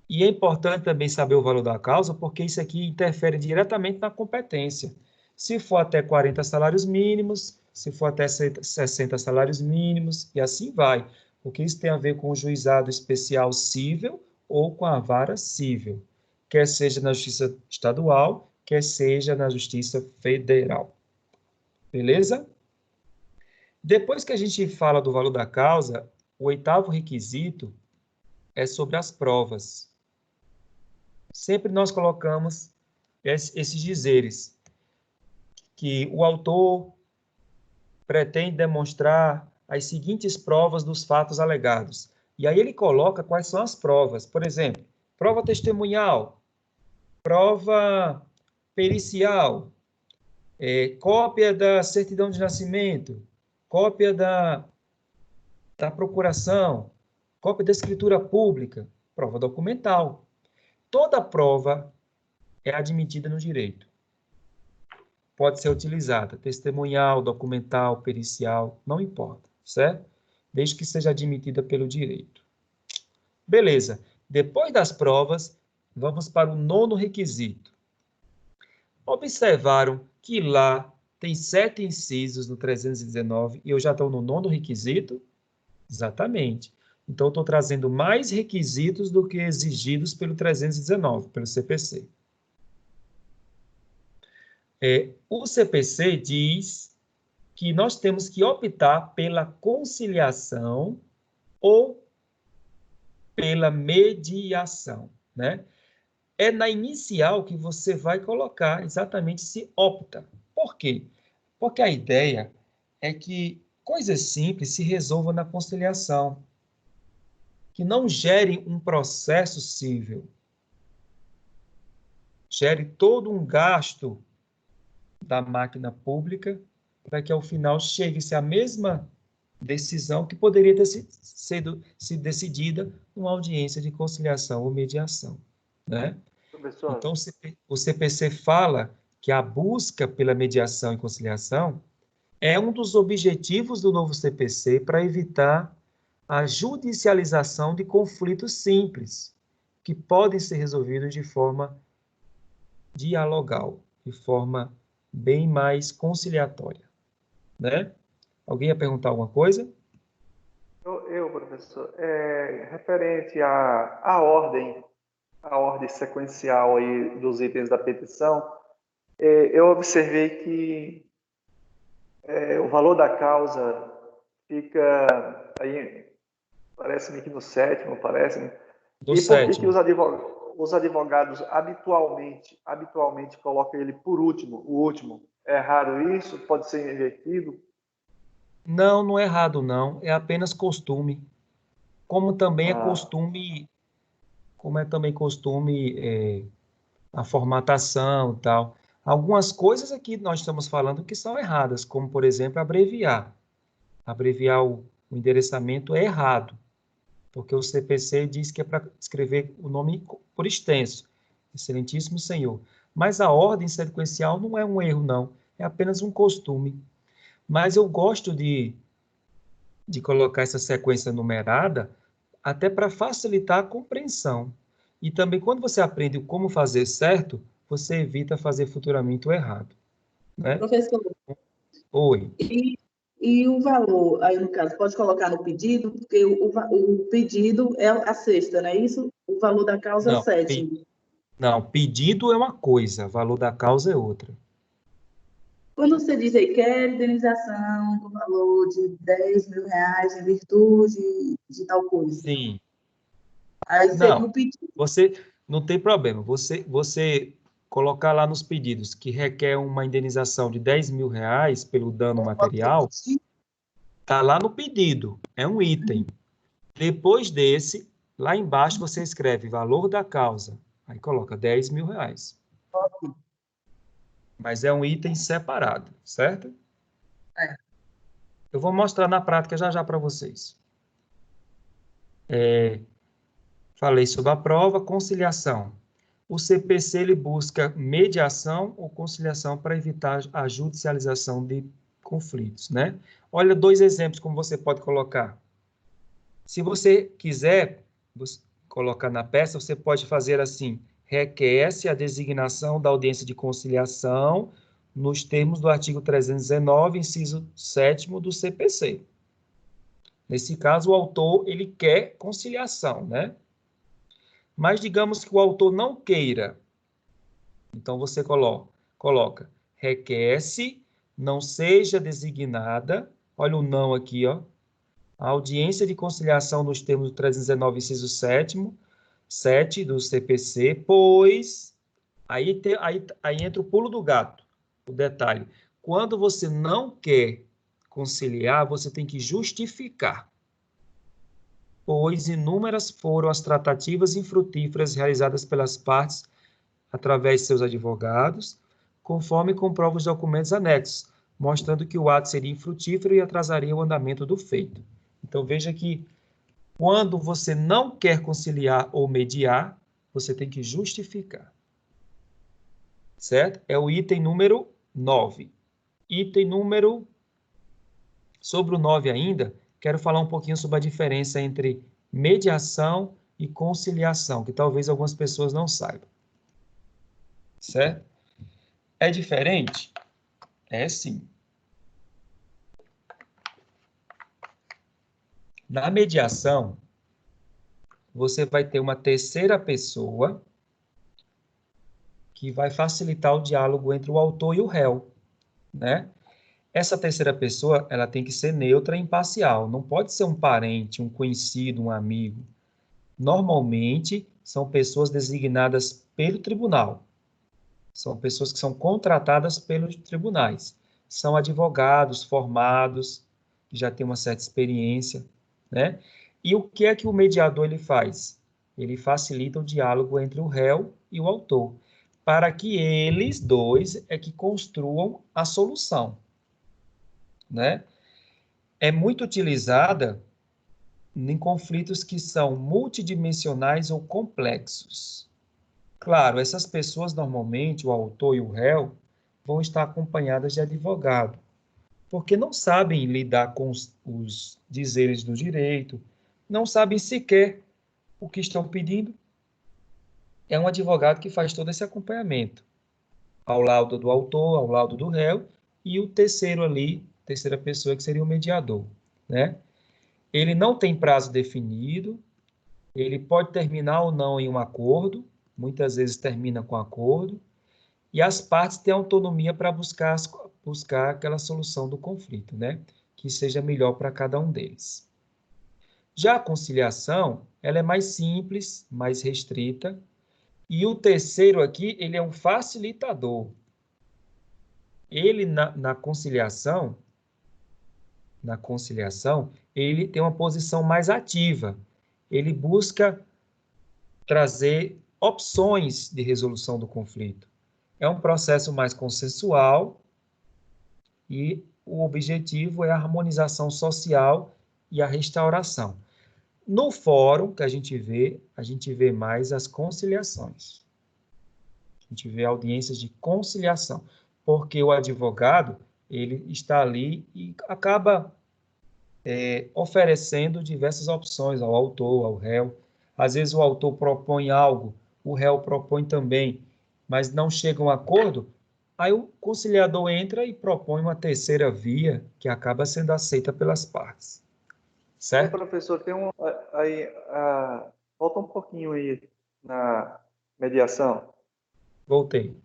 E é importante também saber o valor da causa, porque isso aqui interfere diretamente na competência. Se for até 40 salários mínimos, se for até 60 salários mínimos, e assim vai. Porque isso tem a ver com o juizado especial cível ou com a vara cível, quer seja na justiça estadual, quer seja na justiça federal. Beleza? Depois que a gente fala do valor da causa, o 8º requisito é sobre as provas. Sempre nós colocamos esses dizeres, que o autor pretende demonstrar as seguintes provas dos fatos alegados. E aí ele coloca quais são as provas. Por exemplo, prova testemunhal, prova pericial, cópia da certidão de nascimento, cópia da procuração, cópia da escritura pública, prova documental. Toda prova é admitida no direito. Pode ser utilizada, testemunhal, documental, pericial, não importa, certo? Desde que seja admitida pelo direito. Beleza. Depois das provas, vamos para o 9º requisito. Observaram que lá tem 7 incisos no 319 e eu já estou no 9º requisito? Exatamente. Então, eu estou trazendo mais requisitos do que exigidos pelo 319, pelo CPC. O CPC diz que nós temos que optar pela conciliação ou pela mediação, né? É na inicial que você vai colocar exatamente se opta. Por quê? Porque a ideia é que coisas simples se resolvam na conciliação, que não gere um processo civil, gere todo um gasto da máquina pública para que, ao final, chegue-se à mesma decisão que poderia ter sido decidida numa audiência de conciliação ou mediação, né? Professor, Então, o CPC fala que a busca pela mediação e conciliação é um dos objetivos do novo CPC para evitar a judicialização de conflitos simples, que podem ser resolvidos de forma dialogal, de forma bem mais conciliatória, né? Alguém ia perguntar alguma coisa? professor, referente à ordem, a ordem sequencial aí dos itens da petição, eu observei que o valor da causa fica aí, parece-me que no 7º, parece-me. Do E por que 7º. os advogados habitualmente colocam ele por último, o último? É raro isso? Pode ser invertido? Não, não é errado, não. É apenas costume. Como também é costume, a formatação e tal. Algumas coisas aqui nós estamos falando que são erradas, como, por exemplo, abreviar. Abreviar o endereçamento é errado, porque o CPC diz que é para escrever o nome por extenso, Excelentíssimo Senhor. Mas a ordem sequencial não é um erro, não. É apenas um costume. Mas eu gosto de colocar essa sequência numerada até para facilitar a compreensão. E também, quando você aprende como fazer certo, você evita fazer futuramente o errado, né? Professor, Oi. e o valor, aí no caso, pode colocar no pedido, porque o pedido é a sexta, não é isso? O valor da causa é o Não, 7º. não, pedido é uma coisa, valor da causa é outra. Quando você diz aí, quer indenização do valor de 10 mil reais em virtude de tal coisa, Sim. aí seria Não, o pedido. você não tem problema. Você colocar lá nos pedidos que requer uma indenização de 10 mil reais pelo dano material, está lá no pedido, é um item. Depois desse, lá embaixo você escreve valor da causa, aí coloca 10 mil reais. Mas é um item separado, certo? É. Eu vou mostrar na prática já para vocês. Falei sobre a prova, conciliação. O CPC ele busca mediação ou conciliação para evitar a judicialização de conflitos, né? Olha 2 exemplos como você pode colocar. Se você quiser colocar na peça, você pode fazer assim: requer-se a designação da audiência de conciliação nos termos do artigo 319, inciso 7º do CPC. Nesse caso, o autor ele quer conciliação, né? Mas digamos que o autor não queira. Então, você coloca requer-se, não seja designada, olha o não aqui, ó, a audiência de conciliação nos termos do 319, inciso 7 do CPC, pois, aí entra o pulo do gato, o detalhe. Quando você não quer conciliar, você tem que justificar, pois inúmeras foram as tratativas infrutíferas realizadas pelas partes através de seus advogados, conforme comprova os documentos anexos, mostrando que o ato seria infrutífero e atrasaria o andamento do feito. Então, veja que quando você não quer conciliar ou mediar, você tem que justificar. Certo? É o item número 9. Sobre o 9 ainda, quero falar um pouquinho sobre a diferença entre mediação e conciliação, que talvez algumas pessoas não saibam. Certo? É diferente? É sim. Na mediação, você vai ter uma terceira pessoa que vai facilitar o diálogo entre o autor e o réu, né? Essa terceira pessoa, ela tem que ser neutra e imparcial. Não pode ser um parente, um conhecido, um amigo. Normalmente, são pessoas designadas pelo tribunal. São pessoas que são contratadas pelos tribunais. São advogados formados, que já têm uma certa experiência, né? E o que é que o mediador ele faz? Ele facilita o diálogo entre o réu e o autor, para que eles dois é que construam a solução, né? É muito utilizada em conflitos que são multidimensionais ou complexos. Claro, essas pessoas normalmente, o autor e o réu, vão estar acompanhadas de advogado, porque não sabem lidar com os dizeres do direito, não sabem sequer o que estão pedindo. É um advogado que faz todo esse acompanhamento, ao lado do autor, ao lado do réu, e o terceiro ali, terceira pessoa, que seria o mediador, né? Ele não tem prazo definido, ele pode terminar ou não em um acordo, muitas vezes termina com acordo, e as partes têm autonomia para buscar aquela solução do conflito, né? Que seja melhor para cada um deles. Já a conciliação, ela é mais simples, mais restrita, e o terceiro aqui, ele é um facilitador. Ele, na conciliação, ele tem uma posição mais ativa. Ele busca trazer opções de resolução do conflito. É um processo mais consensual e o objetivo é a harmonização social e a restauração. No fórum que a gente vê mais as conciliações. A gente vê audiências de conciliação, porque o advogado, ele está ali e acaba oferecendo diversas opções ao autor, ao réu. Às vezes o autor propõe algo, o réu propõe também, mas não chega a um acordo, aí o conciliador entra e propõe uma terceira via que acaba sendo aceita pelas partes. Certo? Professor, tem volta um pouquinho aí na mediação. Voltei.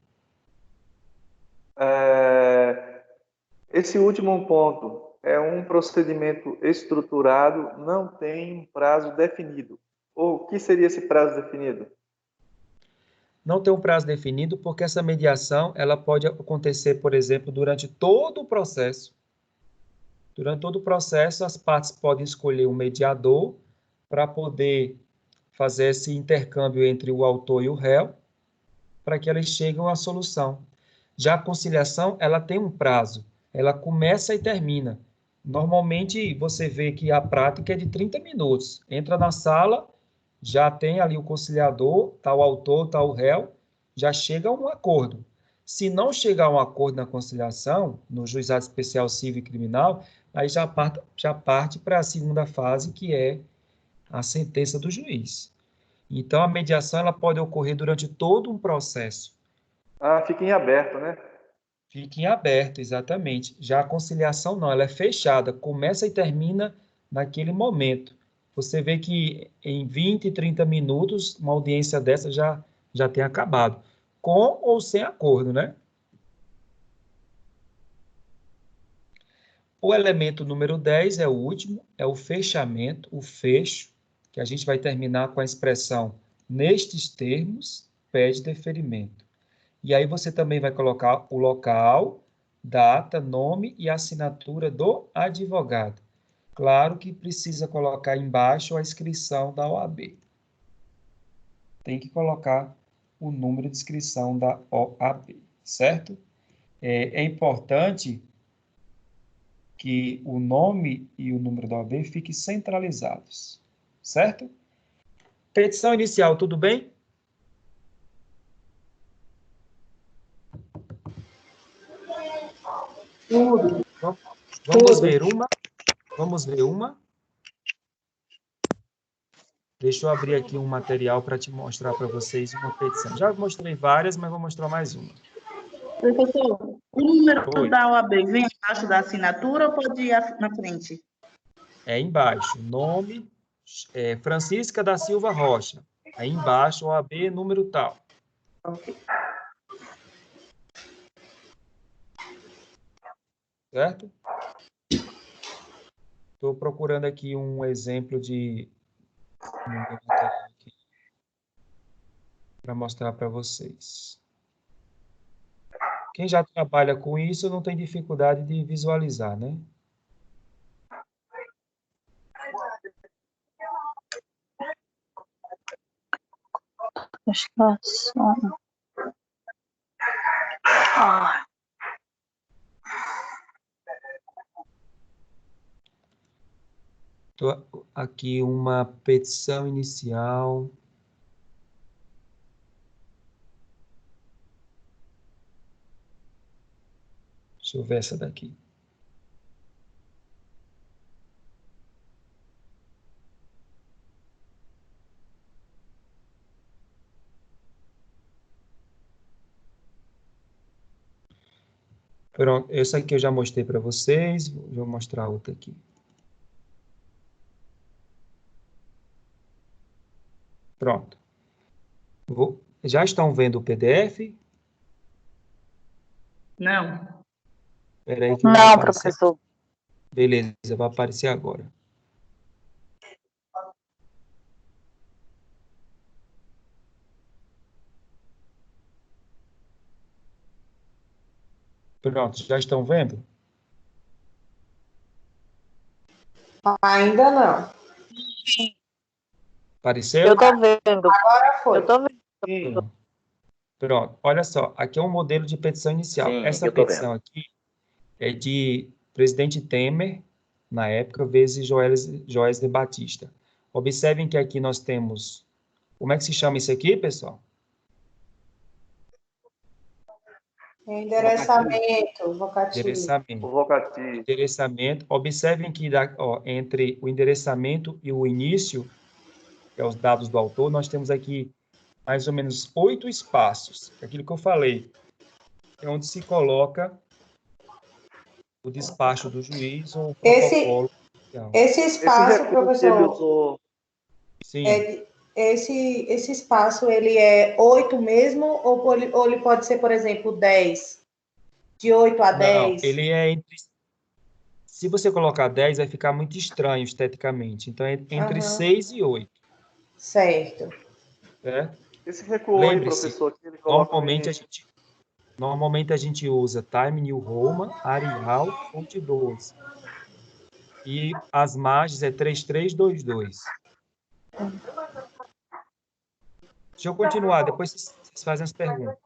Esse último ponto é um procedimento estruturado, não tem um prazo definido. Ou o que seria esse prazo definido? Não tem um prazo definido porque essa mediação ela pode acontecer, por exemplo, durante todo o processo. Durante todo o processo, as partes podem escolher um mediador para poder fazer esse intercâmbio entre o autor e o réu, para que eles cheguem à solução. Já a conciliação, ela tem um prazo, ela começa e termina. Normalmente, você vê que a prática é de 30 minutos. Entra na sala já tem ali o conciliador, está o autor, está o réu, já chega a um acordo. Se não chegar a um acordo na conciliação, no juizado especial civil e criminal, aí já parte para a segunda fase, que é a sentença do juiz. Então, a mediação ela pode ocorrer durante todo um processo. Ah, fica em aberto, né? Fica em aberto, exatamente. Já a conciliação não, ela é fechada, começa e termina naquele momento. Você vê que em 20, 30 minutos, uma audiência dessa já tem acabado, com ou sem acordo, né? O elemento número 10 é o último, é o fechamento, o fecho, que a gente vai terminar com a expressão nestes termos, pede deferimento. E aí você também vai colocar o local, data, nome e assinatura do advogado. Claro que precisa colocar embaixo a inscrição da OAB. Tem que colocar o número de inscrição da OAB, certo? É importante que o nome e o número da OAB fiquem centralizados, certo? Petição inicial, tudo bem? Tudo. Vamos ver uma? Vamos ver uma? Deixa eu abrir aqui um material para te mostrar para vocês uma petição. Já mostrei várias, mas vou mostrar mais uma. Professor, o número Oi. da OAB vem abaixo da assinatura ou pode ir na frente? É embaixo, nome, Francisca da Silva Rocha. Aí embaixo, OAB, número tal. Ok. Certo? Estou procurando aqui um exemplo de para mostrar para vocês. Quem já trabalha com isso não tem dificuldade de visualizar, né? Escalação. Ah, Aqui uma petição inicial. Deixa eu ver essa daqui. Pronto, essa aqui eu já mostrei para vocês. Vou mostrar outra aqui. Pronto. Já estão vendo o PDF? Não. Espera aí que vai não, aparecer. professor. Beleza, vai aparecer agora. Pronto, já estão vendo? Ainda não. Apareceu? Eu tô vendo. Agora foi. Eu tô vendo. Sim. Pronto, olha só, aqui é um modelo de petição inicial. Sim, Essa eu tô petição aqui é de presidente Temer, na época, vezes Joesley de Batista. Observem que aqui nós temos... Como é que se chama isso aqui, pessoal? Endereçamento, vocativo. Endereçamento. O vocativo. Endereçamento. Observem que entre o endereçamento e o início, que é os dados do autor, nós temos aqui mais ou menos 8 espaços. Aquilo que eu falei, é onde se coloca o despacho do juiz ou o protocolo. Esse espaço, Esse recurso que ele professor, usou, Sim, esse espaço, ele é 8 mesmo, ou ele pode ser, por exemplo, 10? De 8 a não, 10? ele é entre... Se você colocar 10, vai ficar muito estranho esteticamente. Então, é entre Aham. 6 e 8. Certo. Certo? esse recuo aí, Lembre-se, professor, que ele coloca normalmente a gente usa Time New Roman, Arial, fonte 12. E as margens é 3322. Deixa eu continuar, depois vocês fazem as perguntas.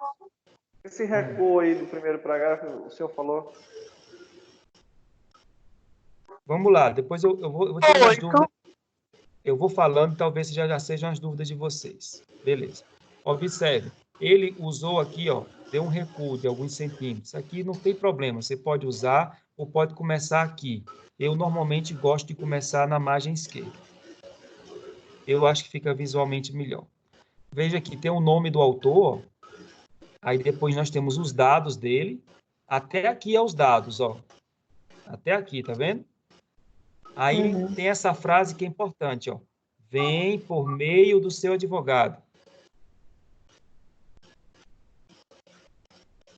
Esse recuo aí do primeiro parágrafo, o senhor falou. Vamos lá, depois eu vou tirar as dúvidas. eu vou falando, talvez já sejam as dúvidas de vocês. Beleza. Observe, ele usou aqui, ó, deu um recuo de alguns centímetros. Aqui não tem problema, você pode usar ou pode começar aqui. Eu normalmente gosto de começar na margem esquerda. Eu acho que fica visualmente melhor. Veja aqui, tem o nome do autor, ó. Aí depois nós temos os dados dele. Até aqui é os dados, ó. Até aqui, tá vendo? Aí tem essa frase que é importante, ó. Vem por meio do seu advogado.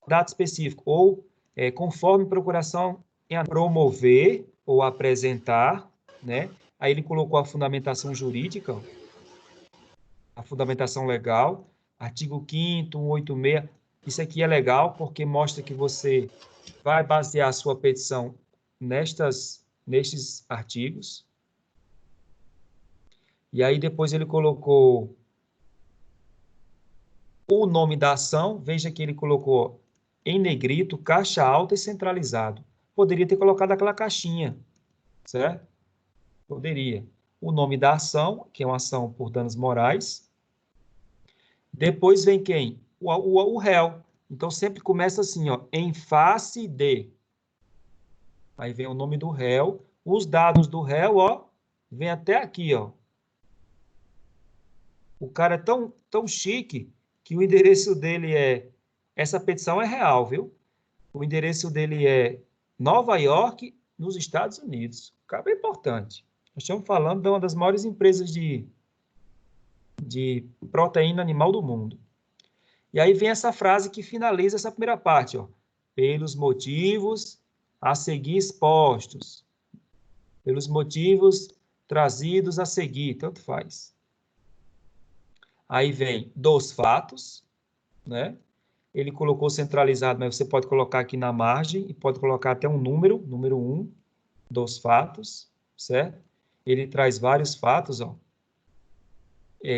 Dado específico, ou conforme procuração em promover ou apresentar, né? Aí ele colocou a fundamentação jurídica, ó, a fundamentação legal, artigo 5º, 186. Isso aqui é legal porque mostra que você vai basear a sua petição nestes artigos. E aí depois ele colocou o nome da ação. Veja que ele colocou em negrito, caixa alta e centralizado. Poderia ter colocado aquela caixinha, certo? Poderia. O nome da ação, que é uma ação por danos morais. Depois vem quem? O réu. Então, sempre começa assim, ó, em face de. Aí vem o nome do réu. Os dados do réu, ó, vem até aqui, ó. O cara é tão chique que o endereço dele é... Essa petição é real, viu? O endereço dele é Nova York, nos Estados Unidos. O cara é importante. Nós estamos falando de uma das maiores empresas de proteína animal do mundo. E aí vem essa frase que finaliza essa primeira parte, ó. Pelos motivos a seguir expostos. Pelos motivos trazidos a seguir, tanto faz. Aí vem dos fatos, né? Ele colocou centralizado, mas você pode colocar aqui na margem e pode colocar até um número 1, dos fatos, certo? Ele traz vários fatos, ó,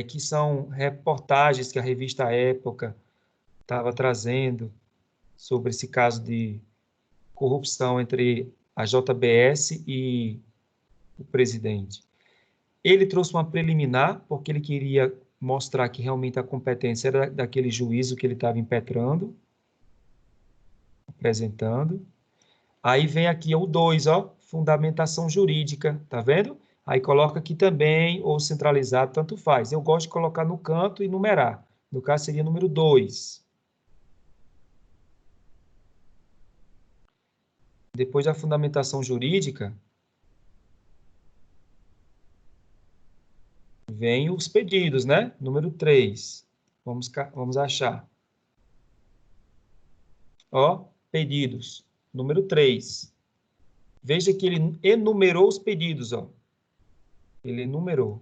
que são reportagens que a revista Época estava trazendo sobre esse caso de corrupção entre a JBS e o presidente. Ele trouxe uma preliminar, porque ele queria mostrar que realmente a competência era daquele juízo que ele estava impetrando, apresentando. Aí vem aqui o 2, ó, fundamentação jurídica, tá vendo? Aí coloca aqui também, ou centralizado, tanto faz. Eu gosto de colocar no canto e numerar. No caso, seria número 2. Depois da fundamentação jurídica, vem os pedidos, né? Número 3. Vamos achar. Ó, pedidos. Número 3. Veja que ele enumerou os pedidos, ó. Ele enumerou.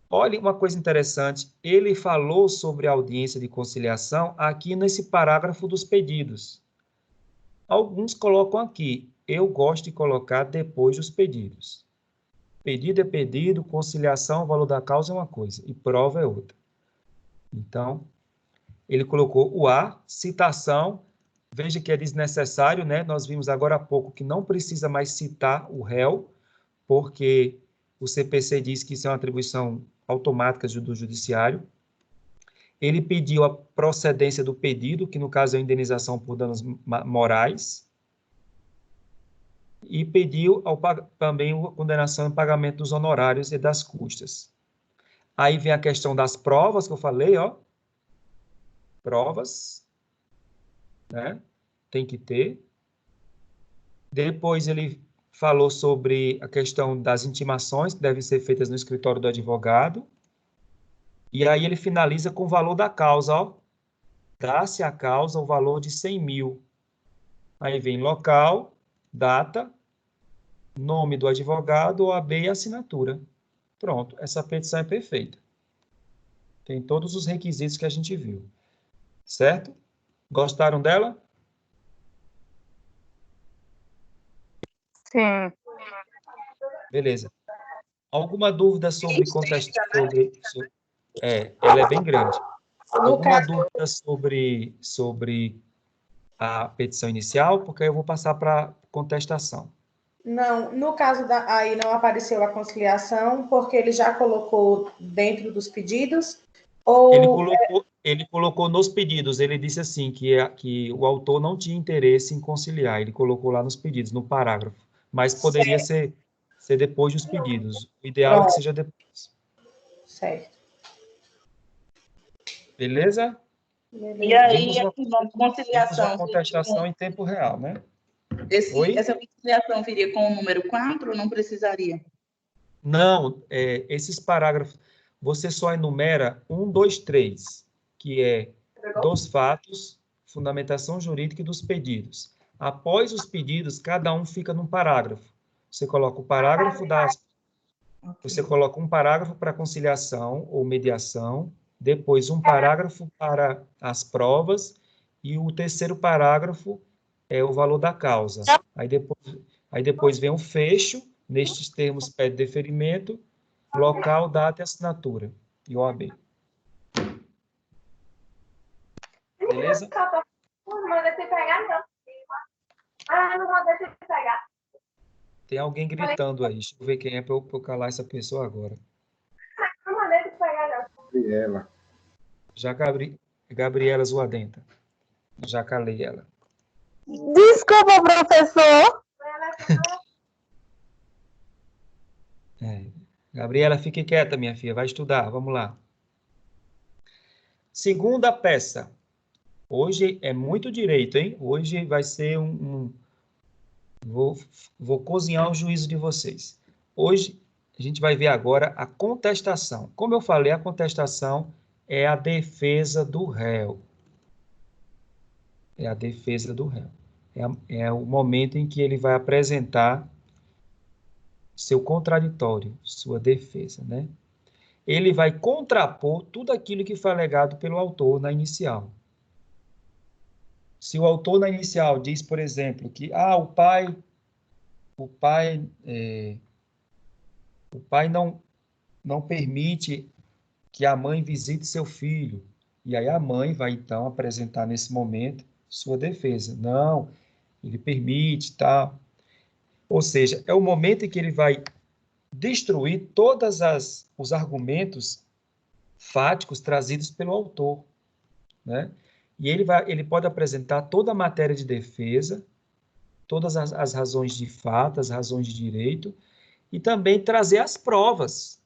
Olha uma coisa interessante. Ele falou sobre a audiência de conciliação aqui nesse parágrafo dos pedidos. Alguns colocam aqui. Eu gosto de colocar depois dos pedidos. Pedido é pedido, conciliação, valor da causa é uma coisa e prova é outra. Então, ele colocou o A, citação. Veja que é desnecessário, né? Nós vimos agora há pouco que não precisa mais citar o réu, porque o CPC diz que isso é uma atribuição automática do judiciário. Ele pediu a procedência do pedido, que no caso é a indenização por danos morais, e pediu também a condenação em pagamento dos honorários e das custas. Aí vem a questão das provas, que eu falei, ó. Provas, né? Tem que ter. Depois ele falou sobre a questão das intimações que devem ser feitas no escritório do advogado. E aí ele finaliza com o valor da causa, ó. Dá-se à causa o valor de 100 mil. Aí vem local, data, nome do advogado, OAB e assinatura. Pronto, essa petição é perfeita. Tem todos os requisitos que a gente viu. Certo? Gostaram dela? Sim. Beleza. Alguma dúvida sobre ela é bem grande. Alguma dúvida sobre a petição inicial? Porque aí eu vou passar para contestação. Não, no caso aí não apareceu a conciliação, porque ele já colocou dentro dos pedidos, ou Ele colocou nos pedidos, ele disse assim, que o autor não tinha interesse em conciliar, ele colocou lá nos pedidos, no parágrafo, mas poderia ser depois dos pedidos. O ideal é que seja depois. certo. Beleza? E aí, aqui, Temos conciliação. uma contestação em tempo real, né? Essa conciliação viria com o número 4 ou não precisaria? Não, esses parágrafos, você só enumera 1, 2, 3, que é dos fatos, fundamentação jurídica e dos pedidos. Após os pedidos, cada um fica num parágrafo. Você coloca o parágrafo Você coloca um parágrafo para conciliação ou mediação, depois um parágrafo para as provas e o terceiro parágrafo é o valor da causa. Aí depois vem um fecho, nestes termos pede deferimento, local, data e assinatura. E OAB. Beleza? Não mandei você pegar, não. Não mandei você pegar. Tem alguém gritando aí. Deixa eu ver quem é para eu calar essa pessoa agora. Não mandei você pegar, não. Gabriela. Já Gabriela Zuadenta. Já calei ela. Desculpa, professor. Gabriela, fique quieta, minha filha. Vai estudar. Vamos lá. Segunda peça. Hoje é muito direito, hein? Hoje vai ser Vou cozinhar o juízo de vocês. Hoje, a gente vai ver agora a contestação. Como eu falei, a contestação é a defesa do réu. É a defesa do réu. É o momento em que ele vai apresentar seu contraditório, sua defesa, né? Ele vai contrapor tudo aquilo que foi alegado pelo autor na inicial. Se o autor na inicial diz, por exemplo, que o pai não permite que a mãe visite seu filho, e aí a mãe vai então apresentar nesse momento sua defesa. Não, ele permite, tá? Ou seja, é o momento em que ele vai destruir todos os argumentos fáticos trazidos pelo autor, né? E ele pode apresentar toda a matéria de defesa, todas as razões de fato, as razões de direito, e também trazer as provas.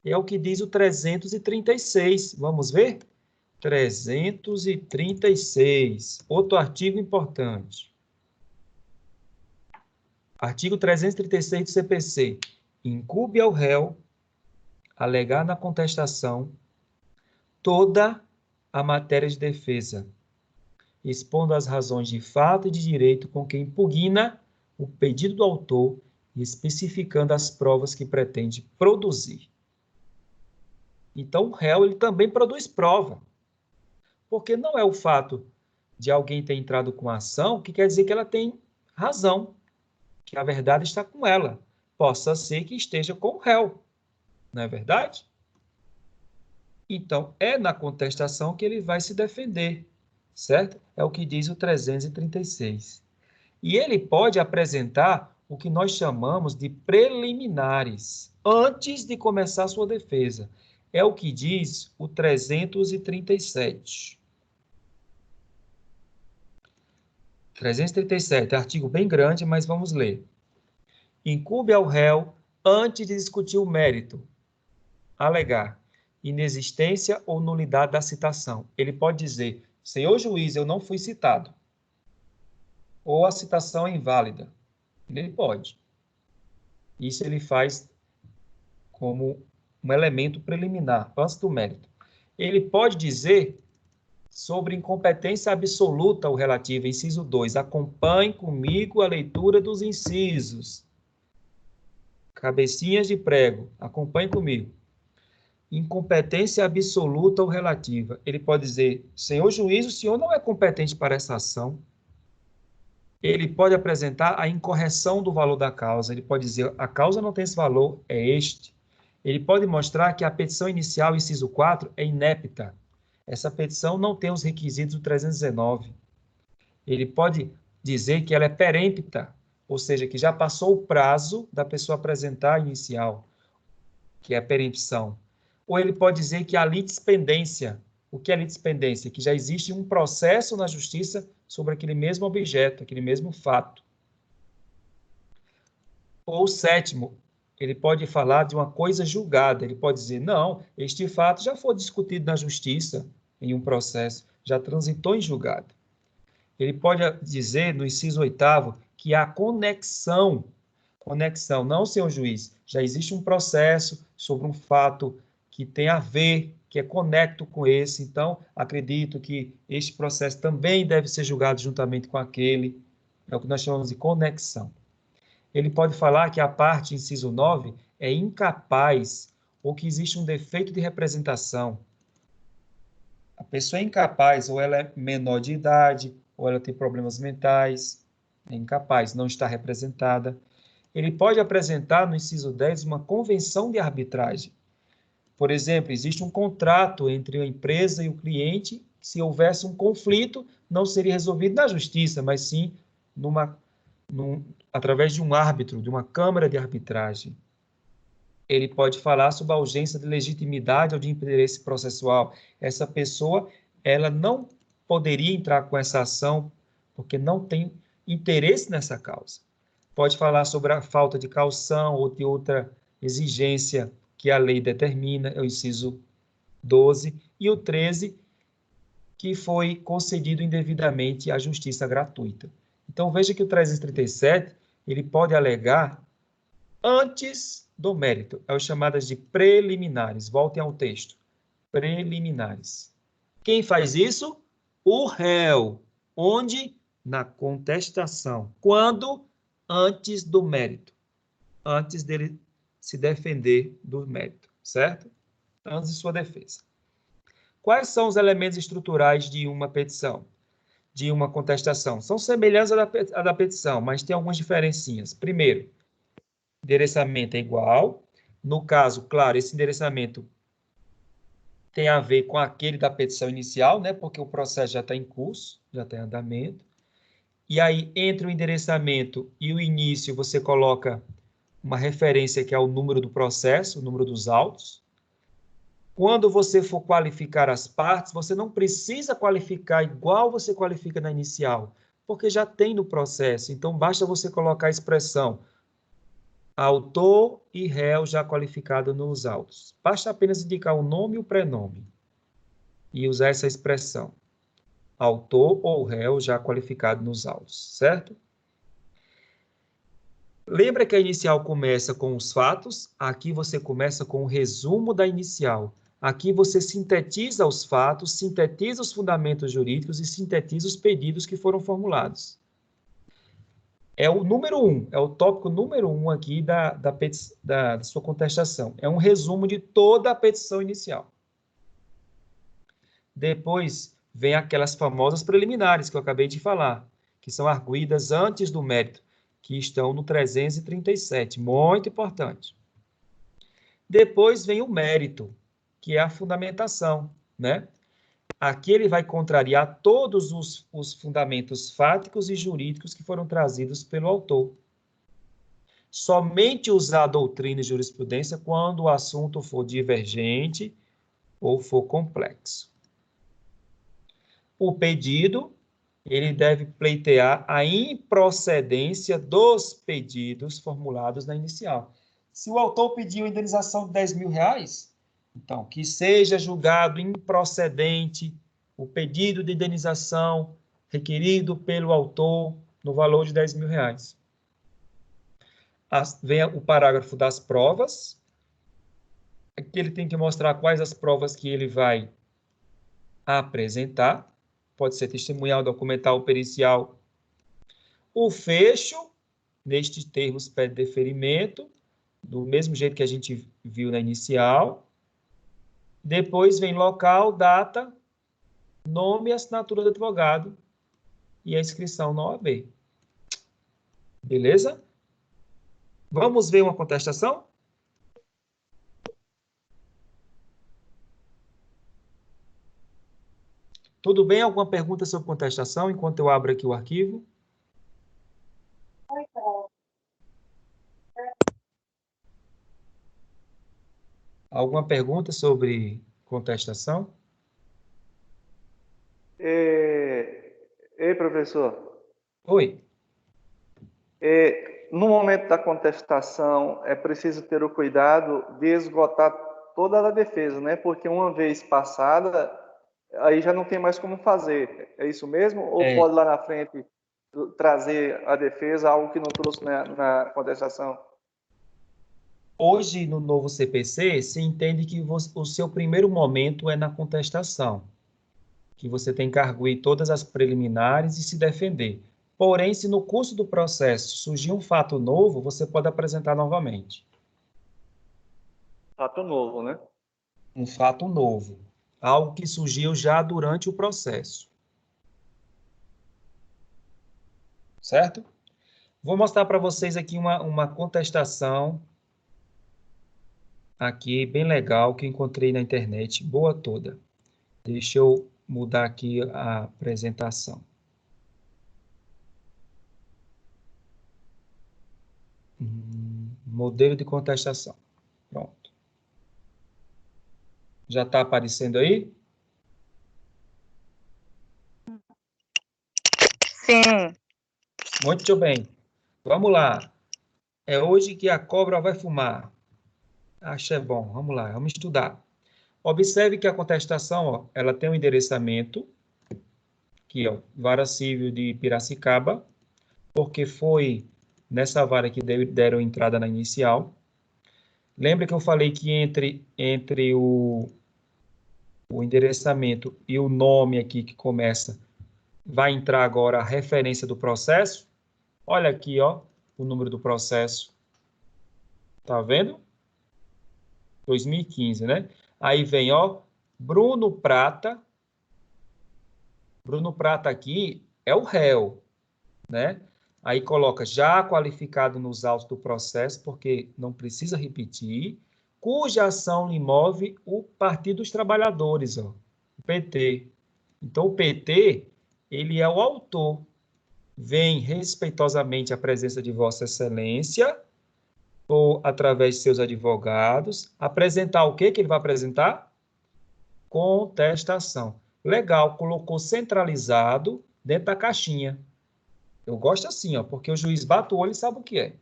É o que diz o 336. Vamos ver? 336. Outro artigo importante. Artigo 336 do CPC. Incumbe ao réu alegar na contestação toda a matéria de defesa, expondo as razões de fato e de direito com que impugna o pedido do autor e especificando as provas que pretende produzir. Então, o réu ele também produz prova, porque não é o fato de alguém ter entrado com a ação que quer dizer que ela tem razão, que a verdade está com ela. Possa ser que esteja com o réu, não é verdade? Então, é na contestação que ele vai se defender, certo? É o que diz o 336. E ele pode apresentar o que nós chamamos de preliminares, antes de começar a sua defesa. É o que diz o 337. 337, artigo bem grande, mas vamos ler. Incumbe ao réu, antes de discutir o mérito, alegar inexistência ou nulidade da citação. Ele pode dizer, senhor juiz, eu não fui citado. Ou a citação é inválida. Ele pode. Isso ele faz como um elemento preliminar, antes do mérito. Ele pode dizer sobre incompetência absoluta o relativo, inciso 2. Acompanhe comigo a leitura dos incisos. Cabecinhas de prego. Acompanhe comigo. Incompetência absoluta ou relativa. Ele pode dizer, senhor juiz, o senhor não é competente para essa ação. Ele pode apresentar a incorreção do valor da causa. Ele pode dizer, a causa não tem esse valor, é este. Ele pode mostrar que a petição inicial, inciso 4, é inepta. Essa petição não tem os requisitos do 319. Ele pode dizer que ela é perempta, ou seja, que já passou o prazo da pessoa apresentar a inicial, que é a perempção. Ou ele pode dizer que há litispendência. O que é litispendência? Que já existe um processo na justiça sobre aquele mesmo objeto, aquele mesmo fato. Ou sétimo, ele pode falar de uma coisa julgada. Ele pode dizer, não, este fato já foi discutido na justiça em um processo, já transitou em julgado. Ele pode dizer, no inciso 8º, que há conexão, não, senhor juiz, já existe um processo sobre um fato que tem a ver, que é conecto com esse, então acredito que este processo também deve ser julgado juntamente com aquele, é o que nós chamamos de conexão. Ele pode falar que a parte, inciso 9, é incapaz ou que existe um defeito de representação. A pessoa é incapaz, ou ela é menor de idade, ou ela tem problemas mentais, é incapaz, não está representada. Ele pode apresentar, no inciso 10, uma convenção de arbitragem. Por exemplo, existe um contrato entre a empresa e o cliente, se houvesse um conflito, não seria resolvido na justiça, mas sim através de um árbitro, de uma câmara de arbitragem. Ele pode falar sobre a urgência de legitimidade ou de interesse processual. Essa pessoa, ela não poderia entrar com essa ação porque não tem interesse nessa causa. Pode falar sobre a falta de caução ou de outra exigência que a lei determina, é o inciso 12, e o 13, que foi concedido indevidamente à justiça gratuita. Então, veja que o 337, ele pode alegar antes do mérito, é o chamadas de preliminares. Voltem ao texto. Preliminares. Quem faz isso? O réu. Onde? Na contestação. Quando? Antes do mérito. Antes dele se defender do mérito, certo? Antes de sua defesa. Quais são os elementos estruturais de uma petição? De uma contestação? São semelhantes à da petição, mas tem algumas diferencinhas. Primeiro, endereçamento é igual. No caso, claro, esse endereçamento tem a ver com aquele da petição inicial, né? Porque o processo já está em curso, já está em andamento. E aí, entre o endereçamento e o início, você coloca uma referência que é o número do processo, o número dos autos. Quando você for qualificar as partes, você não precisa qualificar igual você qualifica na inicial, porque já tem no processo. Então, basta você colocar a expressão autor e réu já qualificado nos autos. Basta apenas indicar o nome e o prenome e usar essa expressão. Autor ou réu já qualificado nos autos, certo? Lembra que a inicial começa com os fatos? Aqui você começa com o resumo da inicial. Aqui você sintetiza os fatos, sintetiza os fundamentos jurídicos e sintetiza os pedidos que foram formulados. É o número 1, é o tópico número 1 aqui da sua contestação. É um resumo de toda a petição inicial. Depois vem aquelas famosas preliminares que eu acabei de falar, que são arguidas antes do mérito, que estão no 337, muito importante. Depois vem o mérito, que é a fundamentação, né? Aqui ele vai contrariar todos os fundamentos fáticos e jurídicos que foram trazidos pelo autor. Somente usar a doutrina e jurisprudência quando o assunto for divergente ou for complexo. O pedido, ele deve pleitear a improcedência dos pedidos formulados na inicial. Se o autor pediu indenização de R$10.000, então, que seja julgado improcedente o pedido de indenização requerido pelo autor no valor de R$10.000. Vem o parágrafo das provas. Aqui ele tem que mostrar quais as provas que ele vai apresentar. Pode ser testemunhal, documental, pericial. O fecho, nestes termos, pede deferimento, do mesmo jeito que a gente viu na inicial. Depois vem local, data, nome e assinatura do advogado e a inscrição na OAB. Beleza? Vamos ver uma contestação? Tudo bem? Alguma pergunta sobre contestação enquanto eu abro aqui o arquivo? Alguma pergunta sobre contestação? Ei, professor. Oi. No momento da contestação, é preciso ter o cuidado de esgotar toda a defesa, né? Porque uma vez passada, aí já não tem mais como fazer. É isso mesmo? Ou pode lá na frente trazer a defesa, algo que não trouxe na contestação? Hoje, no novo CPC, se entende que o seu primeiro momento é na contestação, que você tem que arguir todas as preliminares e se defender. Porém, se no curso do processo surgir um fato novo, você pode apresentar novamente. Fato novo, né? Um fato novo. Algo que surgiu já durante o processo. Certo? Vou mostrar para vocês aqui uma contestação aqui, bem legal, que eu encontrei na internet, boa toda. Deixa eu mudar aqui a apresentação. Modelo de contestação. Pronto. Já está aparecendo aí? Sim. Muito bem. Vamos lá. É hoje que a cobra vai fumar. Acho bom. Vamos lá, vamos estudar. Observe que a contestação, ó, ela tem um endereçamento, que é Vara Civil de Piracicaba, porque foi nessa vara que deram entrada na inicial. Lembra que eu falei que entre o endereçamento e o nome aqui que começa, vai entrar agora a referência do processo? Olha aqui, ó, o número do processo. Tá vendo? 2015, né? Aí vem, ó, Bruno Prata. Bruno Prata aqui é o réu, né? Aí coloca já qualificado nos autos do processo, porque não precisa repetir, cuja ação lhe move o Partido dos Trabalhadores, ó, o PT. Então, o PT, ele é o autor. Vem respeitosamente à presença de Vossa Excelência, ou através de seus advogados, apresentar o que ele vai apresentar? Contestação. Legal, colocou centralizado dentro da caixinha. Eu gosto assim, ó, porque o juiz bate o olho e sabe o que é.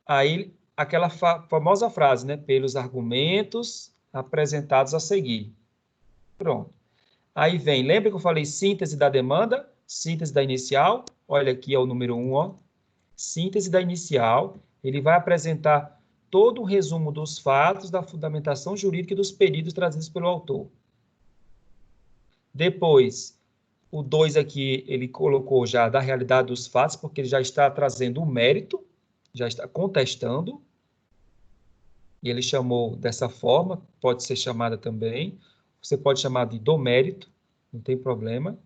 Aí, aquela famosa frase, né? Pelos argumentos apresentados a seguir. Pronto. Aí vem, lembra que eu falei síntese da demanda? Síntese da inicial. Olha aqui é o número 1, ó. Síntese da inicial. Ele vai apresentar todo o resumo dos fatos, da fundamentação jurídica e dos pedidos trazidos pelo autor. Depois, o 2 aqui, ele colocou já da realidade dos fatos, porque ele já está trazendo o mérito, já está contestando, e ele chamou dessa forma, pode ser chamada também, você pode chamar de do mérito, não tem problema.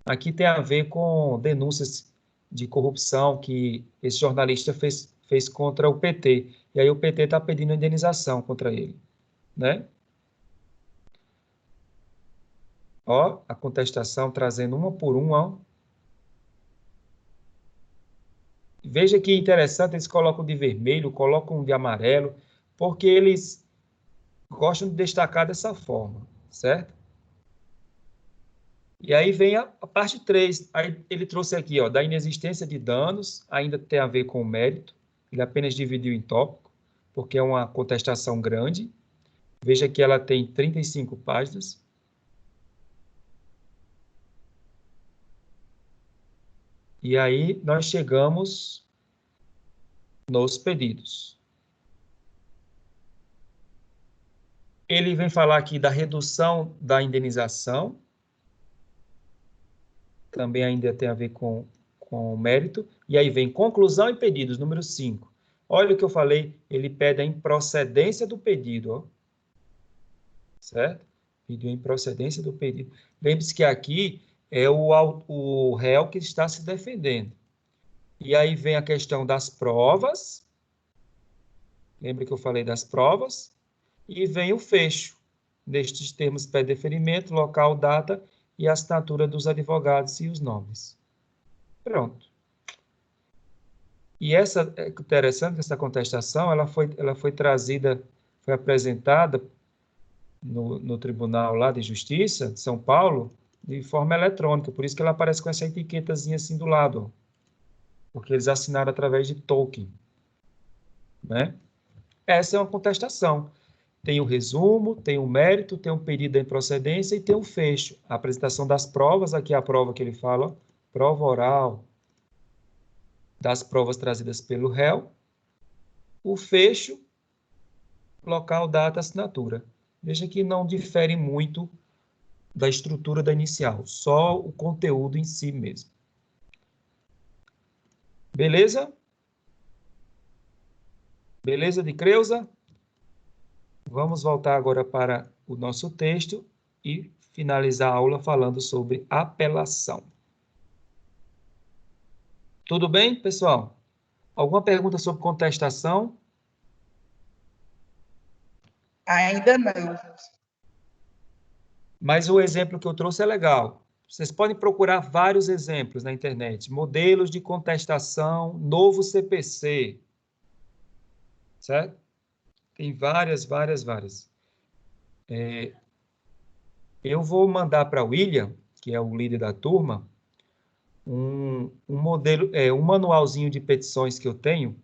Aqui tem a ver com denúncias de corrupção que esse jornalista fez contra o PT, e aí o PT está pedindo indenização contra ele, né? Ó, a contestação trazendo uma por uma, ó. Veja que interessante, eles colocam de vermelho, colocam de amarelo, porque eles gostam de destacar dessa forma, certo? E aí vem a parte 3, aí ele trouxe aqui, ó, da inexistência de danos, ainda tem a ver com o mérito, ele apenas dividiu em tópico, porque é uma contestação grande. Veja que ela tem 35 páginas. E aí nós chegamos nos pedidos. Ele vem falar aqui da redução da indenização, também ainda tem a ver com o mérito, e aí vem conclusão e pedidos, número 5. Olha o que eu falei, ele pede a improcedência do pedido, ó. Certo? Pediu a improcedência do pedido. Lembre-se que aqui é o réu que está se defendendo. E aí vem a questão das provas, lembra que eu falei das provas? E vem o fecho, nestes termos pede deferimento, local, data e assinatura dos advogados e os nomes. Pronto. E essa é interessante, essa contestação, ela foi trazida, foi apresentada no Tribunal lá de Justiça de São Paulo de forma eletrônica, por isso que ela aparece com essa etiquetazinha assim do lado, ó, porque eles assinaram através de token, né? Essa é uma contestação. Tem o resumo, tem o mérito, tem o pedido da improcedência e tem o fecho. A apresentação das provas, aqui é a prova que ele fala, ó, prova oral das provas trazidas pelo réu, o fecho, local, data, assinatura. Veja que não difere muito da estrutura da inicial, só o conteúdo em si mesmo. Beleza? Beleza de Creuza? Vamos voltar agora para o nosso texto e finalizar a aula falando sobre apelação. Tudo bem, pessoal? Alguma pergunta sobre contestação? Ainda não. Mas o exemplo que eu trouxe é legal. Vocês podem procurar vários exemplos na internet. Modelos de contestação, novo CPC. Certo? Tem várias. Eu vou mandar para o William, que é o líder da turma, um modelo, um manualzinho de petições que eu tenho,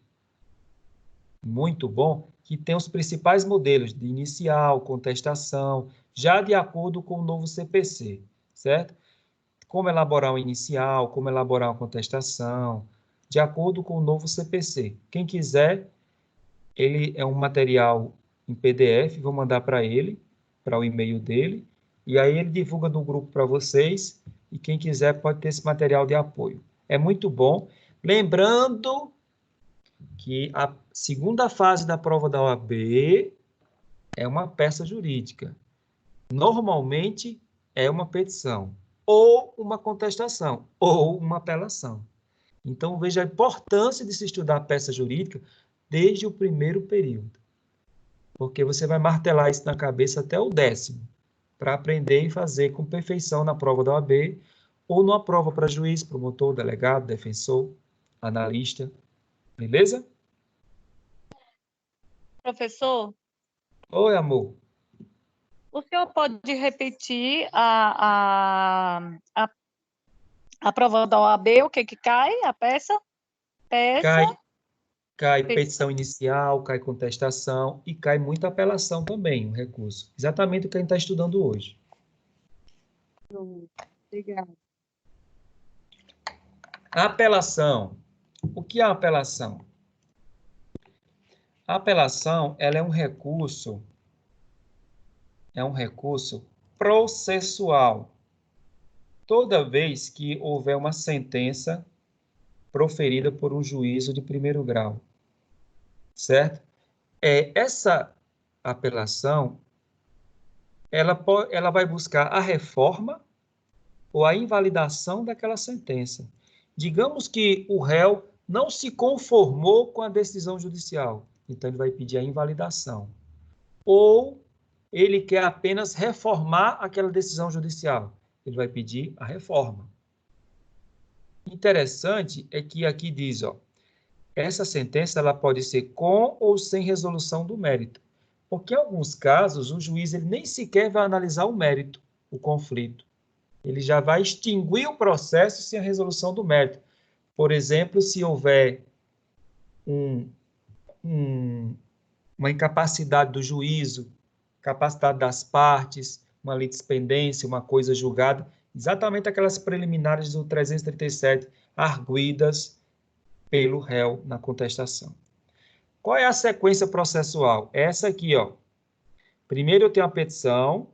muito bom, que tem os principais modelos de inicial, contestação, já de acordo com o novo CPC, certo? Como elaborar um inicial, como elaborar uma contestação, de acordo com o novo CPC. Quem quiser, ele é um material em PDF, vou mandar para ele, para o e-mail dele, e aí ele divulga no grupo para vocês, e quem quiser pode ter esse material de apoio. É muito bom. Lembrando que a segunda fase da prova da OAB é uma peça jurídica. Normalmente é uma petição, ou uma contestação, ou uma apelação. Então, veja a importância de se estudar a peça jurídica desde o primeiro período, porque você vai martelar isso na cabeça até o 10º, para aprender e fazer com perfeição na prova da OAB, ou numa prova para juiz, promotor, delegado, defensor, analista. Beleza? Professor, Oi, amor. o senhor pode repetir a prova da OAB, o que cai? A peça? Cai petição inicial, cai contestação e cai muita apelação também, um recurso. Exatamente o que a gente está estudando hoje. Obrigada. Apelação. O que é a apelação? A apelação, ela é um recurso processual. Toda vez que houver uma sentença proferida por um juízo de primeiro grau, certo? Essa apelação, ela vai buscar a reforma ou a invalidação daquela sentença. Digamos que o réu não se conformou com a decisão judicial, então ele vai pedir a invalidação. Ou ele quer apenas reformar aquela decisão judicial, ele vai pedir a reforma. Interessante é que aqui diz, ó, essa sentença ela pode ser com ou sem resolução do mérito, porque em alguns casos o juiz ele nem sequer vai analisar o mérito, o conflito. Ele já vai extinguir o processo sem a resolução do mérito. Por exemplo, se houver uma incapacidade do juízo, capacidade das partes, uma litispendência, uma coisa julgada, exatamente aquelas preliminares do 337 arguidas pelo réu na contestação. Qual é a sequência processual? Essa aqui, ó. Primeiro eu tenho a petição,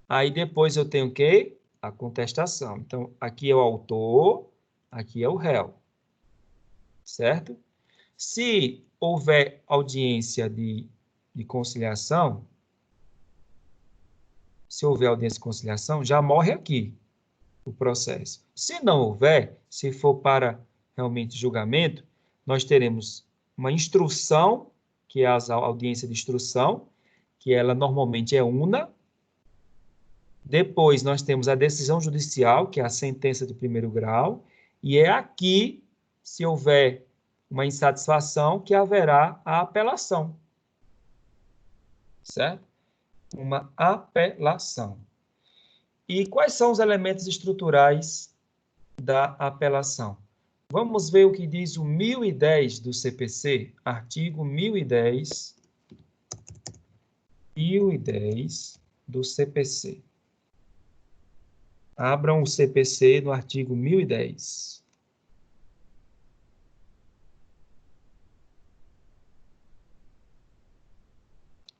aí depois eu tenho o quê? A contestação. Então, aqui é o autor, aqui é o réu. Certo? Se houver audiência de conciliação, já morre aqui o processo. Se não houver, se for para realmente julgamento, nós teremos uma instrução, que é a audiência de instrução, que ela normalmente é una. Depois nós temos a decisão judicial, que é a sentença de primeiro grau, e é aqui se houver uma insatisfação, que haverá a apelação. Certo? Uma apelação. E quais são os elementos estruturais da apelação? Vamos ver o que diz o 1010 do CPC, artigo 1010 do CPC. Abram o CPC no artigo 1010.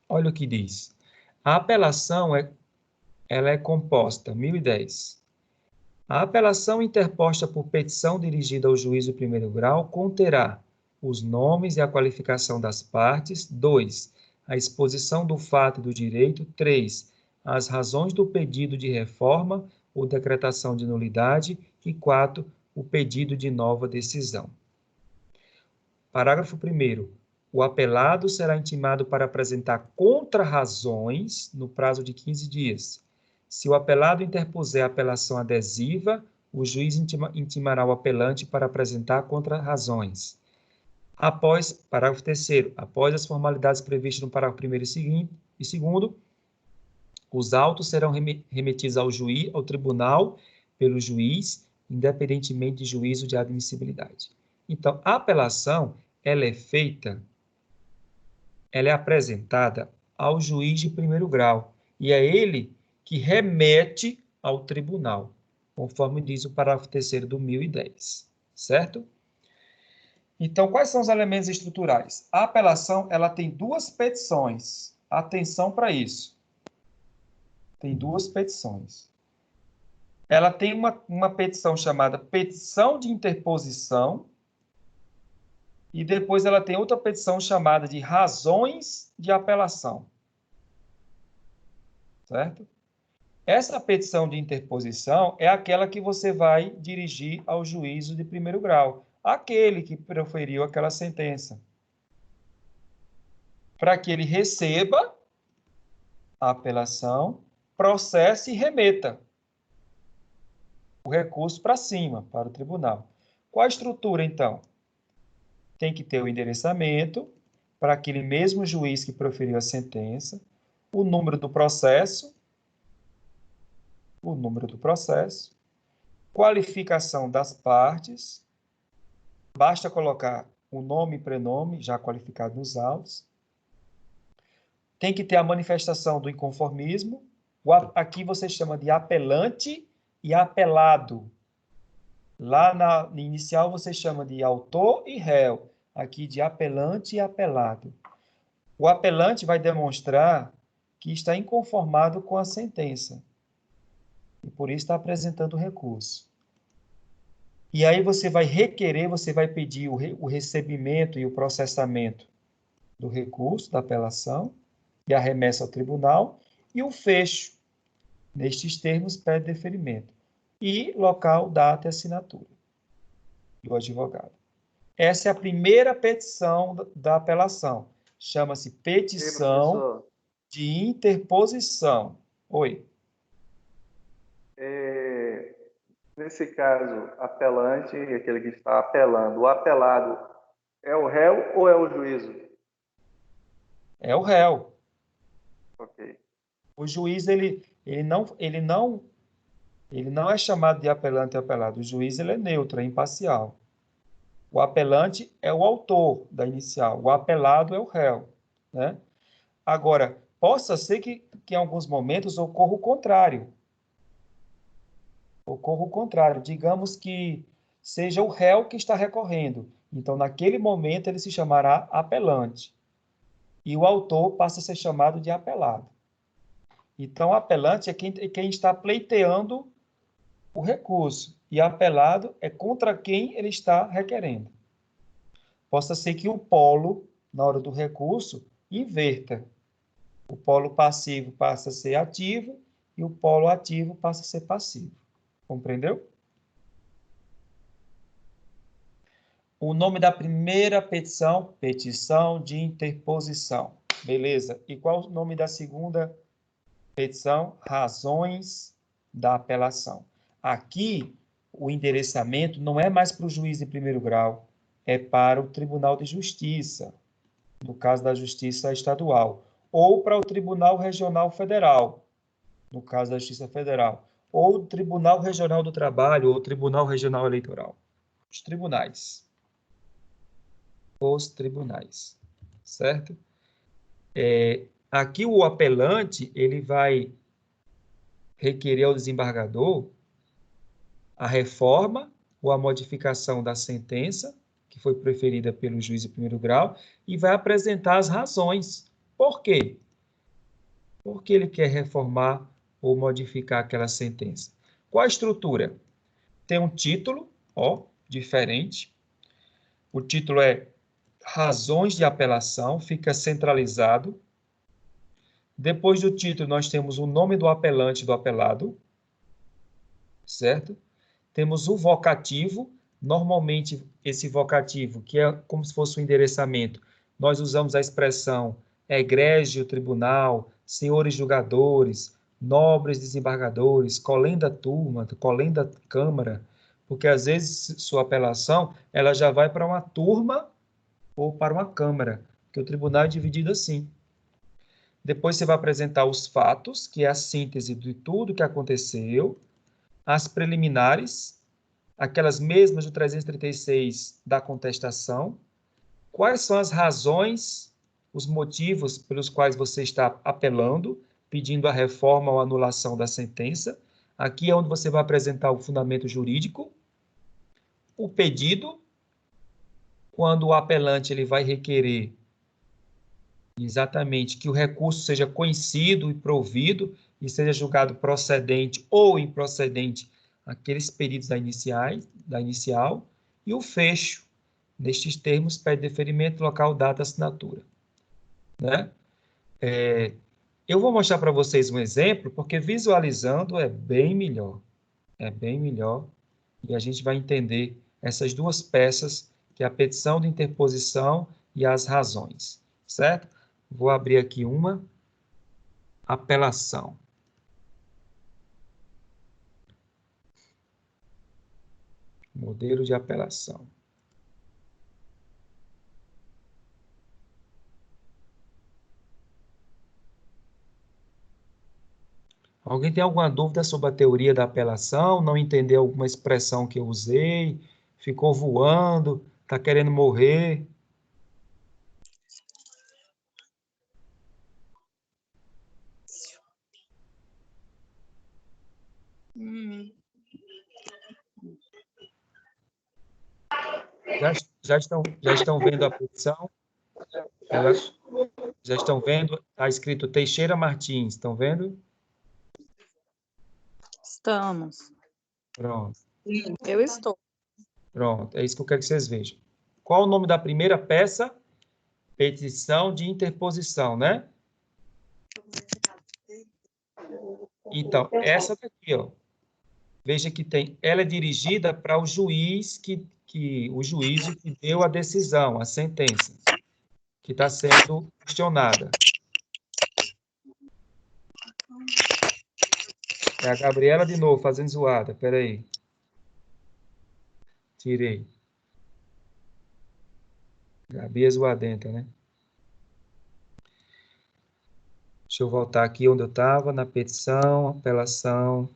Olha o que diz. A apelação ela é composta, 1010. A apelação interposta por petição dirigida ao juiz do primeiro grau conterá os nomes e a qualificação das partes. 2. A exposição do fato e do direito. 3. As razões do pedido de reforma ou decretação de nulidade. E 4. O pedido de nova decisão. Parágrafo 1º. O apelado será intimado para apresentar contrarrazões no prazo de 15 dias. Se o apelado interpuser apelação adesiva, o juiz intimará o apelante para apresentar contrarrazões. Parágrafo 3º, após as formalidades previstas no parágrafo 1º e 2º, os autos serão remetidos ao tribunal pelo juiz, independentemente de juízo de admissibilidade. Então, a apelação, ela é apresentada ao juiz de primeiro grau, e é ele que remete ao tribunal, conforme diz o parágrafo 3º do 1010, certo? Então, quais são os elementos estruturais? A apelação, ela tem duas petições. Atenção para isso. Tem duas petições. Ela tem uma petição chamada petição de interposição, e depois ela tem outra petição chamada de razões de apelação. Certo? Essa petição de interposição é aquela que você vai dirigir ao juízo de primeiro grau, aquele que proferiu aquela sentença, para que ele receba a apelação, processe e remeta o recurso para cima, para o tribunal. Qual a estrutura, então? Tem que ter o endereçamento para aquele mesmo juiz que proferiu a sentença, o número do processo, qualificação das partes, basta colocar o nome e prenome já qualificado nos autos, tem que ter a manifestação do inconformismo, aqui você chama de apelante e apelado. Lá na inicial você chama de autor e réu, aqui de apelante e apelado. O apelante vai demonstrar que está inconformado com a sentença, e por isso está apresentando o recurso. E aí você vai requerer, você vai pedir o recebimento e o processamento do recurso, da apelação, e a remessa ao tribunal, e o fecho. Nestes termos, pede deferimento. E local, data e assinatura do advogado. Essa é a primeira petição da apelação. Chama-se petição de interposição. Oi. Nesse caso, apelante, aquele que está apelando, o apelado é o réu ou é o juízo? É o réu. Ok. O juiz, ele não é chamado de apelante ou apelado. O juiz, ele é neutro, é imparcial. O apelante é o autor da inicial. O apelado é o réu, né? Agora, possa ser que em alguns momentos ocorra o contrário. Digamos que seja o réu que está recorrendo. Então, naquele momento, ele se chamará apelante. E o autor passa a ser chamado de apelado. Então, apelante é quem está pleiteando o recurso. E apelado é contra quem ele está requerendo. Possa ser que o polo, na hora do recurso, inverta. O polo passivo passa a ser ativo e o polo ativo passa a ser passivo. Compreendeu? O nome da primeira petição, petição de interposição. Beleza. E qual o nome da segunda petição? Razões da apelação. Aqui, o endereçamento não é mais para o juiz de primeiro grau, é para o Tribunal de Justiça, no caso da Justiça Estadual, ou para o Tribunal Regional Federal, no caso da Justiça Federal, ou o Tribunal Regional do Trabalho, ou o Tribunal Regional Eleitoral. Os tribunais. Os tribunais. Certo? Aqui o apelante, ele vai requerer ao desembargador a reforma ou a modificação da sentença, que foi preferida pelo juiz de primeiro grau, e vai apresentar as razões. Por quê? Porque ele quer reformar ou modificar aquela sentença. Qual a estrutura? Tem um título, diferente. O título é Razões de Apelação, fica centralizado. Depois do título, nós temos o nome do apelante e do apelado, certo? Temos o vocativo, normalmente esse vocativo, que é como se fosse um endereçamento, nós usamos a expressão egrégio tribunal, senhores julgadores, nobres desembargadores, colenda turma, colenda câmara, porque às vezes sua apelação ela já vai para uma turma ou para uma câmara, porque o tribunal é dividido assim. Depois você vai apresentar os fatos, que é a síntese de tudo que aconteceu, as preliminares, aquelas mesmas do 336 da contestação, quais são as razões, os motivos pelos quais você está apelando, pedindo a reforma ou anulação da sentença. Aqui é onde você vai apresentar o fundamento jurídico, o pedido, quando o apelante ele vai requerer exatamente que o recurso seja conhecido e provido e seja julgado procedente ou improcedente aqueles pedidos da inicial, e o fecho. Nestes termos, pede deferimento, local, data, assinatura. Né? Eu vou mostrar para vocês um exemplo, porque visualizando é bem melhor. É bem melhor. E a gente vai entender essas duas peças, que é a petição de interposição e as razões. Certo? Vou abrir aqui uma apelação. Modelo de apelação. Alguém tem alguma dúvida sobre a teoria da apelação? Não entendeu alguma expressão que eu usei? Ficou voando? Está querendo morrer? Já estão vendo a petição? Elas já estão vendo? Está escrito Teixeira Martins, estão vendo? Estamos. Pronto. Eu estou. Pronto, é isso que eu quero que vocês vejam. Qual o nome da primeira peça? Petição de interposição, né? Então, essa daqui, ó. Veja que tem, ela é dirigida para o juiz o juízo que deu a decisão, a sentença, que está sendo questionada. É a Gabriela de novo, fazendo zoada. Espera aí. Tirei. Gabi é zoadenta, né? Deixa eu voltar aqui onde eu estava, na petição, apelação.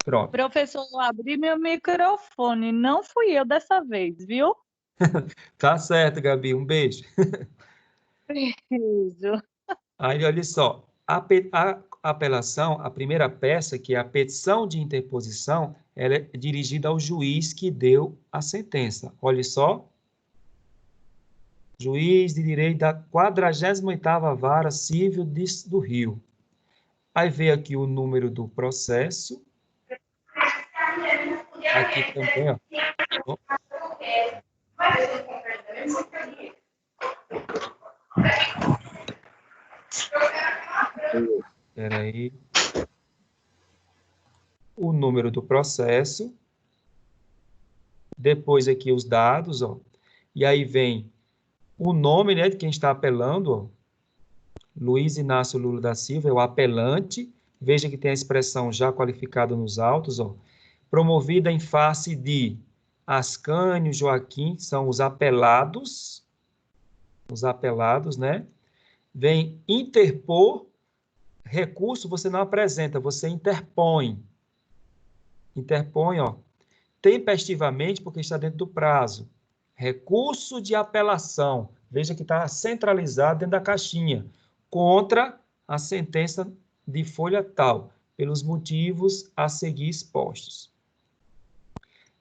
Pronto. Professor, eu abri meu microfone. Não fui eu dessa vez, viu? Tá certo, Gabi. Um beijo. Beijo. Aí, olha só. A apelação, a primeira peça, que é a petição de interposição, ela é dirigida ao juiz que deu a sentença. Olha só. Juiz de direito da 48ª Vara Civil do Rio. Aí vem aqui o número do processo. Aqui também, ó. Espera aí. O número do processo. Depois aqui os dados, ó. E aí vem o nome, né, de quem está apelando, ó. Luiz Inácio Lula da Silva é o apelante. Veja que tem a expressão já qualificada nos autos, ó. promovida em face de Ascânio, Joaquim, são os apelados, né? Vem interpor, recurso você não apresenta, você interpõe. Interpõe, ó, tempestivamente, porque está dentro do prazo. Recurso de apelação, veja que está centralizado dentro da caixinha, contra a sentença de folha tal, pelos motivos a seguir expostos.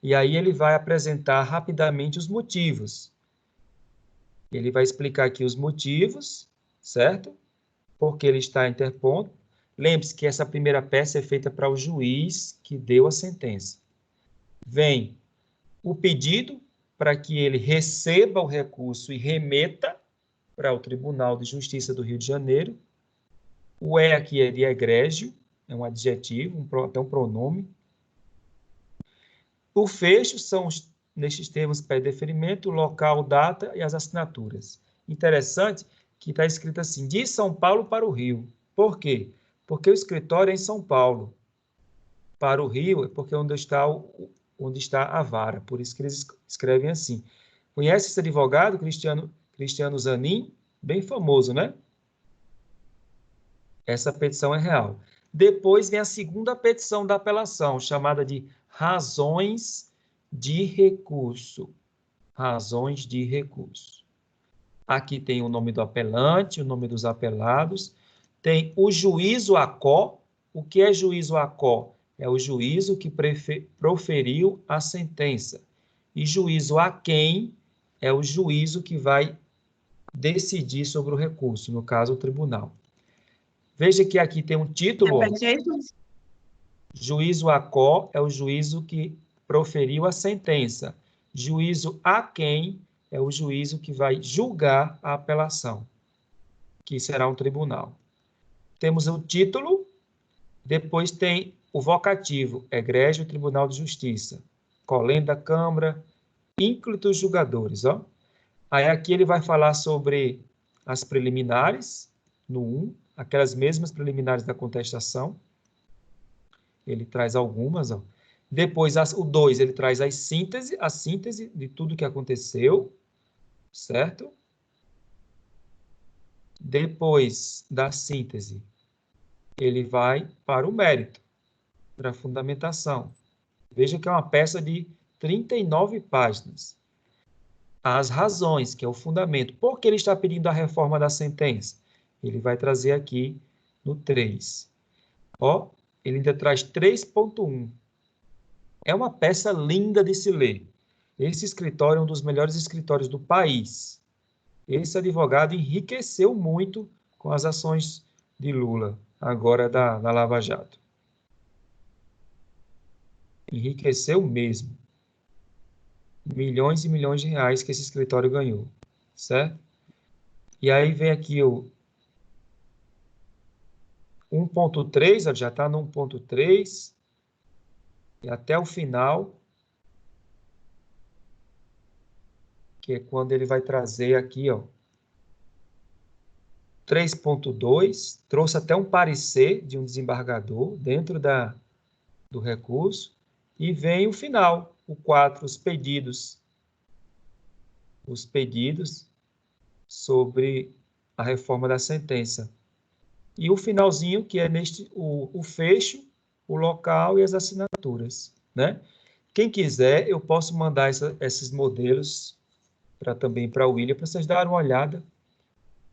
E aí ele vai apresentar rapidamente os motivos. Ele vai explicar aqui os motivos, certo? Porque ele está interpondo. Lembre-se que essa primeira peça é feita para o juiz que deu a sentença. Vem o pedido para que ele receba o recurso e remeta para o Tribunal de Justiça do Rio de Janeiro. O aqui é de egrégio, é um adjetivo, até um pronome. O fecho são, nestes termos, pede deferimento, local, data e as assinaturas. Interessante que está escrito assim, de São Paulo para o Rio. Por quê? Porque o escritório é em São Paulo. Para o Rio é porque onde está a vara. Por isso que eles escrevem assim. Conhece esse advogado, Cristiano Zanin? Bem famoso, né? Essa petição é real. Depois vem a segunda petição da apelação, chamada de razões de recurso. Razões de recurso. Aqui tem o nome do apelante, o nome dos apelados. Tem o juízo ACO. O que é juízo ACO? É o juízo que proferiu a sentença. E juízo aquém é o juízo que vai decidir sobre o recurso, no caso, o tribunal. Veja que aqui tem um título. Juízo ACO é o juízo que proferiu a sentença. Juízo aquém é o juízo que vai julgar a apelação, que será um tribunal. Temos o título, depois tem o vocativo, egrégio Tribunal de Justiça, colenda Câmara, ínclitos julgadores. Ó. Aí aqui ele vai falar sobre as preliminares, no 1, aquelas mesmas preliminares da contestação. Ele traz algumas. Ó. Depois, o 2, ele traz a síntese de tudo que aconteceu, certo? Depois da síntese, ele vai para o mérito, para a fundamentação. Veja que é uma peça de 39 páginas. As razões, que é o fundamento. Por que ele está pedindo a reforma da sentença? Ele vai trazer aqui no 3. Ó, ele ainda traz 3.1. É uma peça linda de se ler. Esse escritório é um dos melhores escritórios do país. Esse advogado enriqueceu muito com as ações de Lula, agora da Lava Jato. Enriqueceu mesmo. Milhões e milhões de reais que esse escritório ganhou, certo? E aí vem aqui o 1.3, já está no 1.3, e até o final, que é quando ele vai trazer aqui, ó, 3.2, trouxe até um parecer de um desembargador dentro do recurso, e vem o final, o 4, os pedidos sobre a reforma da sentença. E o finalzinho, que é o fecho, o local e as assinaturas, né? Quem quiser, eu posso mandar esses modelos também para o William, para vocês darem uma olhada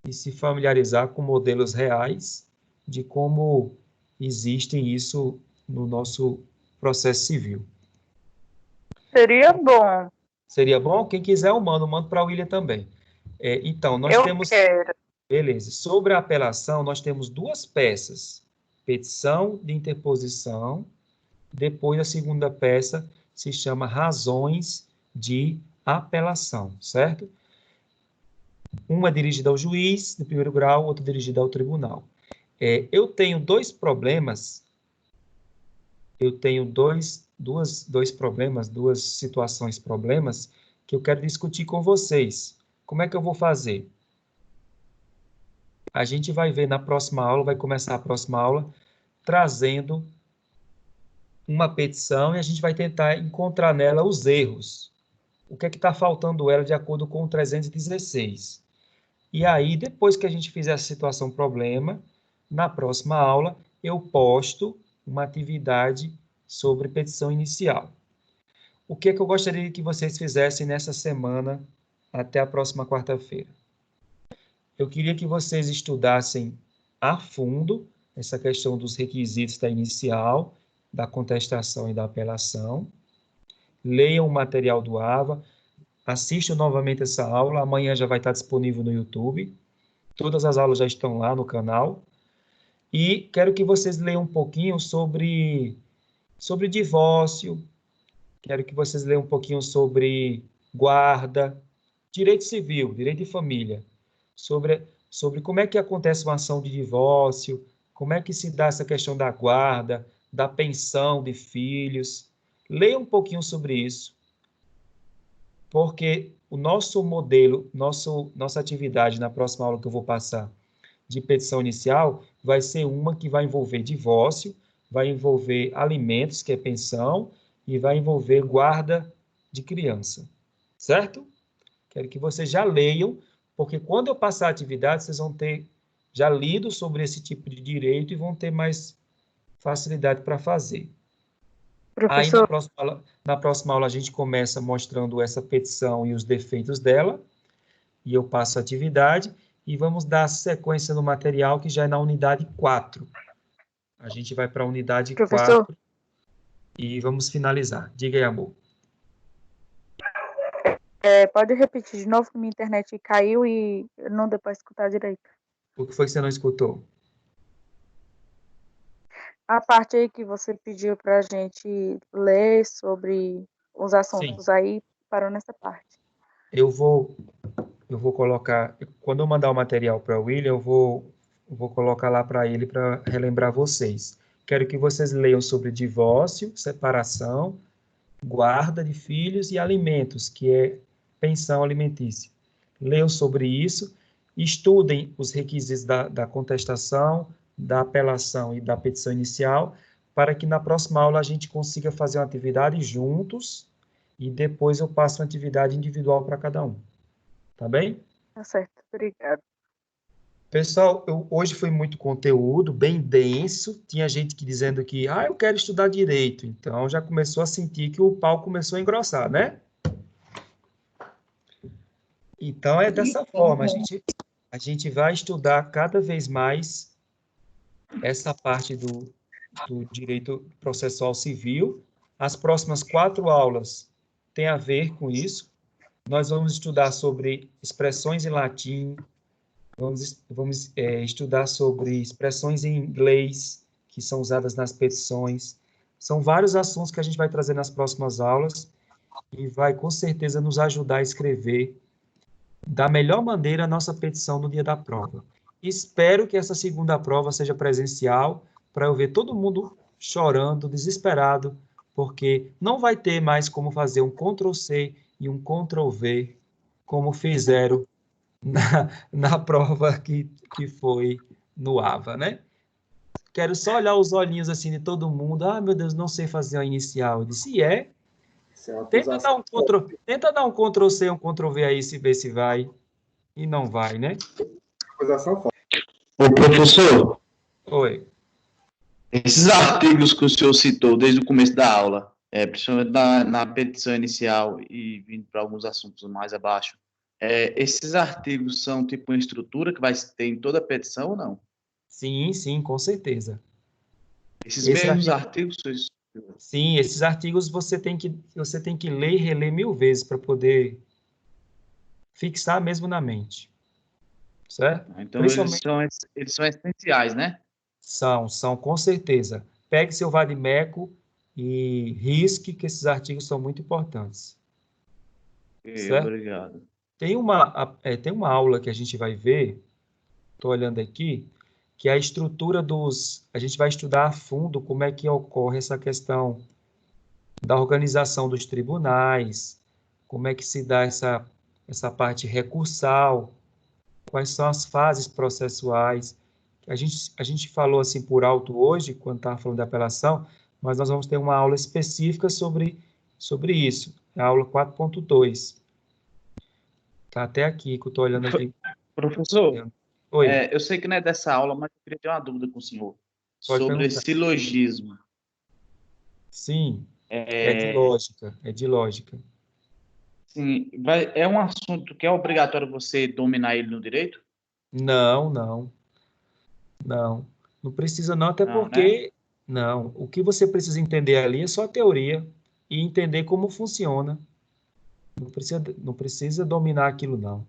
e se familiarizar com modelos reais de como existem isso no nosso processo civil. Seria bom. Seria bom? Quem quiser, eu mando para o William também. Então, nós temos... Quero. Beleza. Sobre a apelação, nós temos 2 peças. Petição de interposição. Depois, a segunda peça se chama razões de apelação, certo? Uma dirigida ao juiz, de primeiro grau, outra dirigida ao tribunal. Eu tenho 2 problemas. Eu tenho dois problemas, 2 situações, problemas, que eu quero discutir com vocês. Como é que eu vou fazer? A gente vai ver na próxima aula, vai começar a próxima aula, trazendo uma petição e a gente vai tentar encontrar nela os erros. O que é que está faltando ela de acordo com o 316. E aí, depois que a gente fizer essa situação problema, na próxima aula, eu posto uma atividade sobre petição inicial. O que é que eu gostaria que vocês fizessem nessa semana até a próxima quarta-feira? Eu queria que vocês estudassem a fundo essa questão dos requisitos da inicial, da contestação e da apelação. Leiam o material do AVA, assistam novamente essa aula, amanhã já vai estar disponível no YouTube. Todas as aulas já estão lá no canal. E quero que vocês leiam um pouquinho sobre divórcio, quero que vocês leiam um pouquinho sobre guarda, direito civil, direito de família, sobre como é que acontece uma ação de divórcio, como é que se dá essa questão da guarda, da pensão de filhos. Leiam um pouquinho sobre isso, porque o nosso modelo, nossa atividade na próxima aula que eu vou passar de petição inicial vai ser uma que vai envolver divórcio, vai envolver alimentos, que é pensão, e vai envolver guarda de criança, certo? Quero que vocês já leiam, porque quando eu passar a atividade, vocês vão ter já lido sobre esse tipo de direito e vão ter mais facilidade para fazer. Aí, Professor, na próxima aula, a gente começa mostrando essa petição e os defeitos dela, e eu passo a atividade, e vamos dar sequência no material, que já é na unidade 4. A gente vai para a unidade professor, 4 e vamos finalizar. Diga aí, amor. pode repetir de novo que minha internet caiu e não deu para escutar direito. O que foi que você não escutou? A parte aí que você pediu para a gente ler sobre os assuntos aí, parou nessa parte. Eu vou colocar, quando eu mandar o material para o William, eu vou colocar lá para ele para relembrar vocês. Quero que vocês leiam sobre divórcio, separação, guarda de filhos e alimentos, que é pensão alimentícia. Leiam sobre isso, estudem os requisitos da contestação, da apelação e da petição inicial, para que na próxima aula a gente consiga fazer uma atividade juntos e depois eu passo uma atividade individual para cada um. Tá bem? Tá certo, obrigada. Pessoal, hoje foi muito conteúdo, bem denso. Tinha gente que dizendo que, eu quero estudar direito. Então, já começou a sentir que o pau começou a engrossar, né? Então, é dessa forma. A gente vai estudar cada vez mais essa parte do direito processual civil. As próximas 4 aulas têm a ver com isso. Nós vamos estudar sobre expressões em latim, vamos estudar sobre expressões em inglês, que são usadas nas petições. São vários assuntos que a gente vai trazer nas próximas aulas e vai, com certeza, nos ajudar a escrever da melhor maneira a nossa petição no dia da prova. Espero que essa segunda prova seja presencial, para eu ver todo mundo chorando, desesperado, porque não vai ter mais como fazer um Ctrl+C e um Ctrl+V, como fizeram na prova que foi no AVA, né? Quero só olhar os olhinhos assim de todo mundo. Meu Deus, não sei fazer a inicial. Eu disse, tenta dar um Ctrl+C, um Ctrl+V aí, ver se vai. E não vai, né? Ô, professor. Oi. Esses artigos que o senhor citou desde o começo da aula, principalmente na petição inicial e vindo para alguns assuntos mais abaixo, esses artigos são tipo uma estrutura que vai ter em toda a petição ou não? Sim, com certeza. Esses mesmos artigos? Sim, esses artigos você tem que ler e reler 1000 vezes para poder fixar mesmo na mente. Certo? Então, eles são essenciais, né? São, com certeza. Pegue seu vade-mecum e risque, que esses artigos são muito importantes. Certo? Obrigado. Tem uma aula que a gente vai ver, estou olhando aqui, que é a estrutura a gente vai estudar a fundo como é que ocorre essa questão da organização dos tribunais, como é que se dá essa parte recursal, quais são as fases processuais. A gente falou assim por alto hoje, quando estava falando da apelação, mas nós vamos ter uma aula específica sobre isso, a aula 4.2. Está até aqui, que eu estou olhando aqui. Professor, Oi, eu sei que não é dessa aula, mas eu queria ter uma dúvida com o senhor pode sobre perguntar. silogismo. Sim, é de É, lógica, é de lógica. sim, é um assunto que é obrigatório você dominar ele no direito? Não, não, não. Não precisa não, até Não, né? porque, não, o que você precisa entender ali é só a teoria e entender como funciona. Não precisa dominar aquilo, não.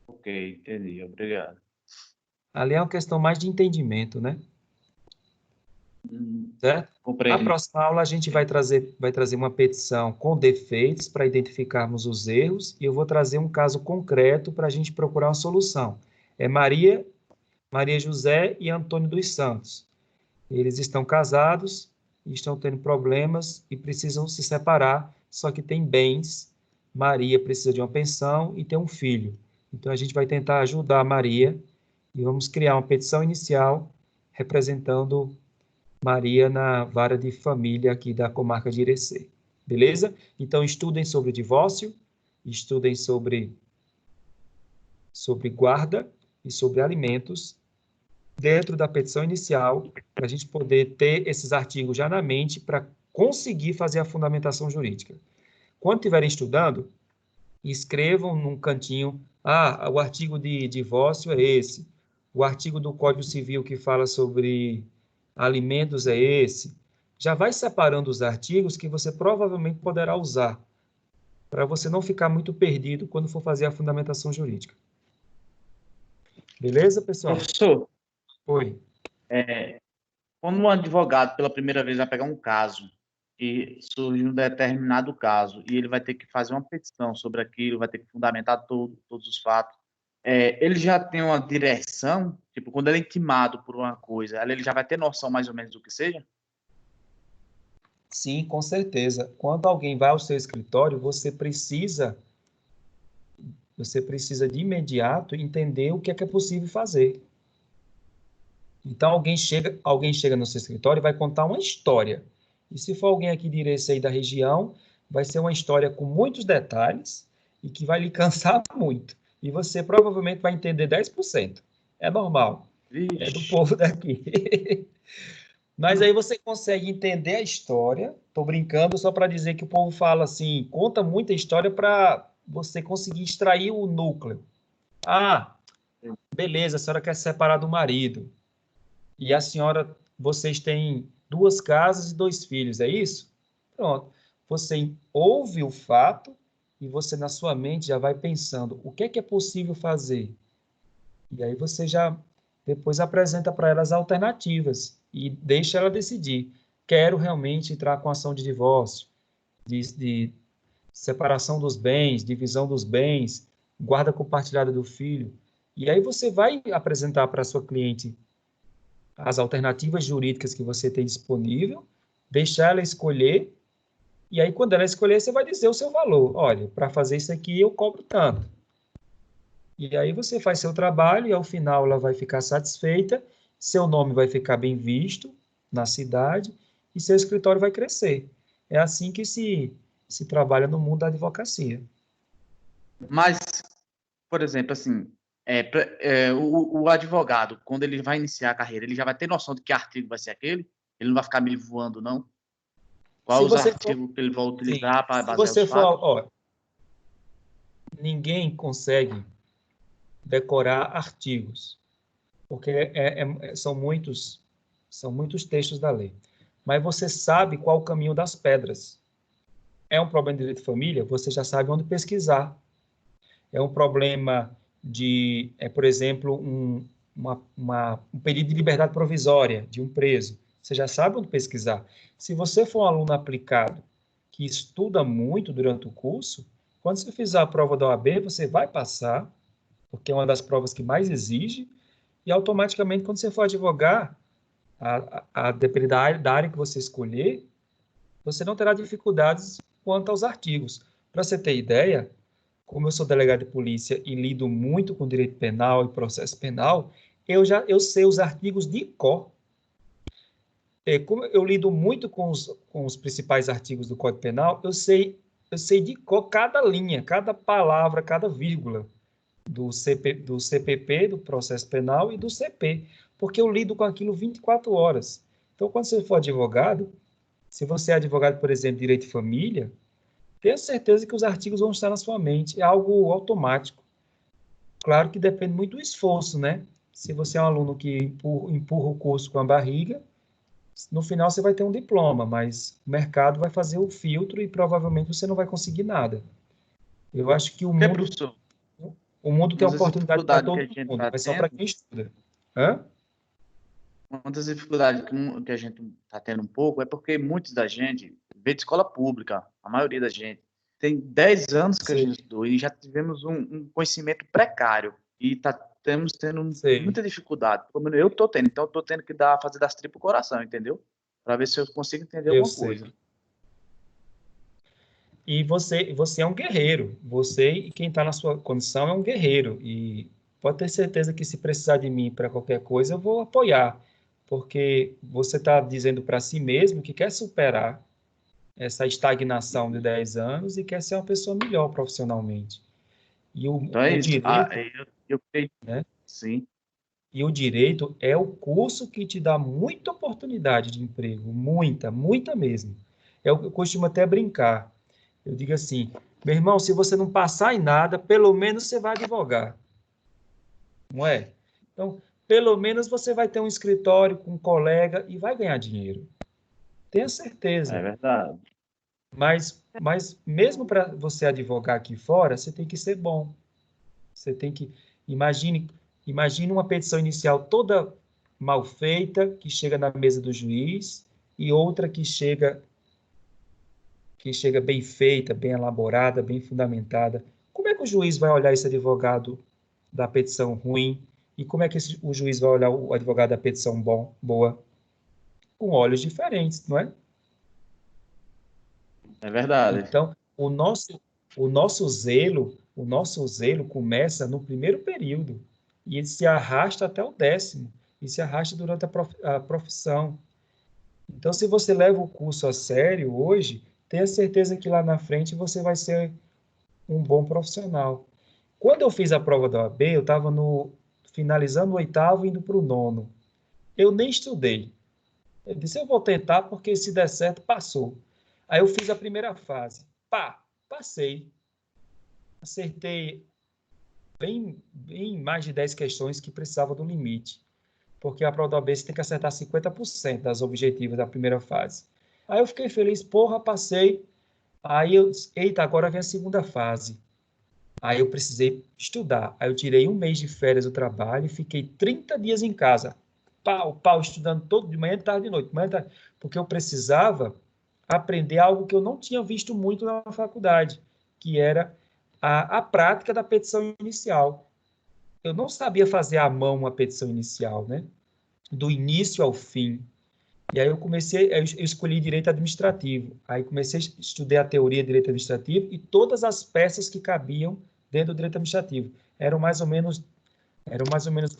Ok, entendi, obrigado. Ali é uma questão mais de entendimento, né? Certo? A Compreendi. próxima aula a gente vai trazer uma petição com defeitos para identificarmos os erros e eu vou trazer um caso concreto para a gente procurar uma solução. É Maria José e Antônio dos Santos. Eles estão casados, estão tendo problemas e precisam se separar, só que tem bens. Maria precisa de uma pensão e tem um filho. Então a gente vai tentar ajudar a Maria e vamos criar uma petição inicial representando Maria na vara de família aqui da comarca de Irecê. Beleza? Então estudem sobre divórcio, estudem sobre guarda e sobre alimentos dentro da petição inicial, para a gente poder ter esses artigos já na mente para conseguir fazer a fundamentação jurídica. Quando estiverem estudando, escrevam num cantinho, o artigo de divórcio é esse, o artigo do Código Civil que fala sobre alimentos é esse. Já vai separando os artigos que você provavelmente poderá usar, para você não ficar muito perdido quando for fazer a fundamentação jurídica. Beleza, pessoal? Professor, Oi. quando um advogado pela primeira vez vai pegar um caso e surge um determinado caso e ele vai ter que fazer uma petição sobre aquilo, vai ter que fundamentar todos os fatos, ele já tem uma direção, tipo, quando ele é intimado por uma coisa, ele já vai ter noção mais ou menos do que seja? Sim, com certeza. Quando alguém vai ao seu escritório, você precisa de imediato entender o que é possível fazer. Então alguém chega no seu escritório e vai contar uma história. E se for alguém aqui de Irecê da região, vai ser uma história com muitos detalhes e que vai lhe cansar muito. E você provavelmente vai entender 10%. É normal. É do Vixe. povo daqui. Mas aí você consegue entender a história. Estou brincando só para dizer que o povo fala assim, conta muita história para você conseguir extrair o núcleo. Ah, beleza, a senhora quer se separar do marido. E a senhora, vocês têm 2 casas e 2 filhos, é isso? Pronto. Você ouve o fato e você na sua mente já vai pensando o que é possível fazer. E aí você já depois apresenta para ela as alternativas e deixa ela decidir. Quero realmente entrar com ação de divórcio, de separação dos bens, divisão dos bens, guarda compartilhada do filho. E aí você vai apresentar para a sua cliente as alternativas jurídicas que você tem disponível, deixar ela escolher, e aí quando ela escolher, você vai dizer o seu valor. Olha, para fazer isso aqui eu cobro tanto. E aí você faz seu trabalho e ao final ela vai ficar satisfeita, seu nome vai ficar bem visto na cidade e seu escritório vai crescer. É assim que se trabalha no mundo da advocacia. Mas, por exemplo, assim, o advogado, quando ele vai iniciar a carreira, ele já vai ter noção de que artigo vai ser aquele? Ele não vai ficar meio voando, não? Se Qual os você for, artigos que ele vai sim, utilizar para se basear os você for, fatos? ó, ninguém consegue decorar artigos, porque são muitos textos da lei. Mas você sabe qual o caminho das pedras. É um problema de direito de família, você já sabe onde pesquisar. É um problema por exemplo, um pedido de liberdade provisória de um preso. Você já sabe onde pesquisar. Se você for um aluno aplicado que estuda muito durante o curso, quando você fizer a prova da OAB, você vai passar, porque é uma das provas que mais exige, e automaticamente, quando você for advogar, a depender da área que você escolher, você não terá dificuldades quanto aos artigos. Para você ter ideia, como eu sou delegado de polícia e lido muito com direito penal e processo penal, eu sei os artigos de cor. como eu lido muito com os principais artigos do Código Penal, eu sei de cor cada linha, cada palavra, cada vírgula do CPP, do processo penal, e do CP, porque eu lido com aquilo 24 horas. Então, quando você for advogado, se você é advogado, por exemplo, de direito de família, tenha certeza que os artigos vão estar na sua mente, é algo automático. Claro que depende muito do esforço, né? Se você é um aluno que empurra o curso com a barriga, no final você vai ter um diploma, mas o mercado vai fazer o filtro e provavelmente você não vai conseguir nada. Eu acho que o mundo tem oportunidade para todo mundo, mas só para quem estuda. Hã? Uma das dificuldades que a gente está tendo um pouco é porque muitos da gente veio de escola pública, a maioria da gente. Tem 10 anos que a gente estudou e já tivemos um conhecimento precário e estamos tendo muita dificuldade. Como eu estou tendo, então eu estou tendo que fazer das tripas o coração, entendeu? Para ver se eu consigo entender alguma coisa. E você é um guerreiro. Você e quem está na sua condição é um guerreiro. E pode ter certeza que se precisar de mim para qualquer coisa, eu vou apoiar. Porque você está dizendo para si mesmo que quer superar essa estagnação de 10 anos e quer ser uma pessoa melhor profissionalmente. E o direito, né? Sim. E o direito é o curso que te dá muita oportunidade de emprego, muita mesmo. Eu costumo até brincar. Eu digo assim, meu irmão, se você não passar em nada, pelo menos você vai advogar. Não é? Então, pelo menos você vai ter um escritório com um colega e vai ganhar dinheiro. Tenha certeza. É verdade. Mas mesmo para você advogar aqui fora, você tem que ser bom. Você tem que... Imagine uma petição inicial toda mal feita, que chega na mesa do juiz, e outra que chega bem feita, bem elaborada, bem fundamentada. Como é que o juiz vai olhar esse advogado da petição ruim? E como é que o juiz vai olhar o advogado da petição boa? Com olhos diferentes, não é? É verdade. Então, o nosso zelo começa no primeiro período e ele se arrasta até o 10º e se arrasta durante a profissão. Então, se você leva o curso a sério hoje, tenha certeza que lá na frente você vai ser um bom profissional. Quando eu fiz a prova da OAB, eu estava finalizando o 8º, indo para o 9º. Eu nem estudei. Eu disse, eu vou tentar, porque se der certo, passou. Aí eu fiz a primeira fase. Passei. Acertei bem mais de 10 questões que precisavam do limite. Porque a prova da OAB você tem que acertar 50% das objetivas da primeira fase. Aí eu fiquei feliz, passei. Aí eu disse, eita, agora vem a segunda fase. Aí eu precisei estudar. Aí eu tirei 1 mês de férias do trabalho e fiquei 30 dias em casa. Estudando todo de manhã, de tarde, de noite. Porque eu precisava aprender algo que eu não tinha visto muito na faculdade, que era a prática da petição inicial. Eu não sabia fazer à mão uma petição inicial, né? Do início ao fim. E aí eu escolhi direito administrativo. Aí comecei a estudar a teoria de direito administrativo e todas as peças que cabiam dentro do direito administrativo. Eram mais ou menos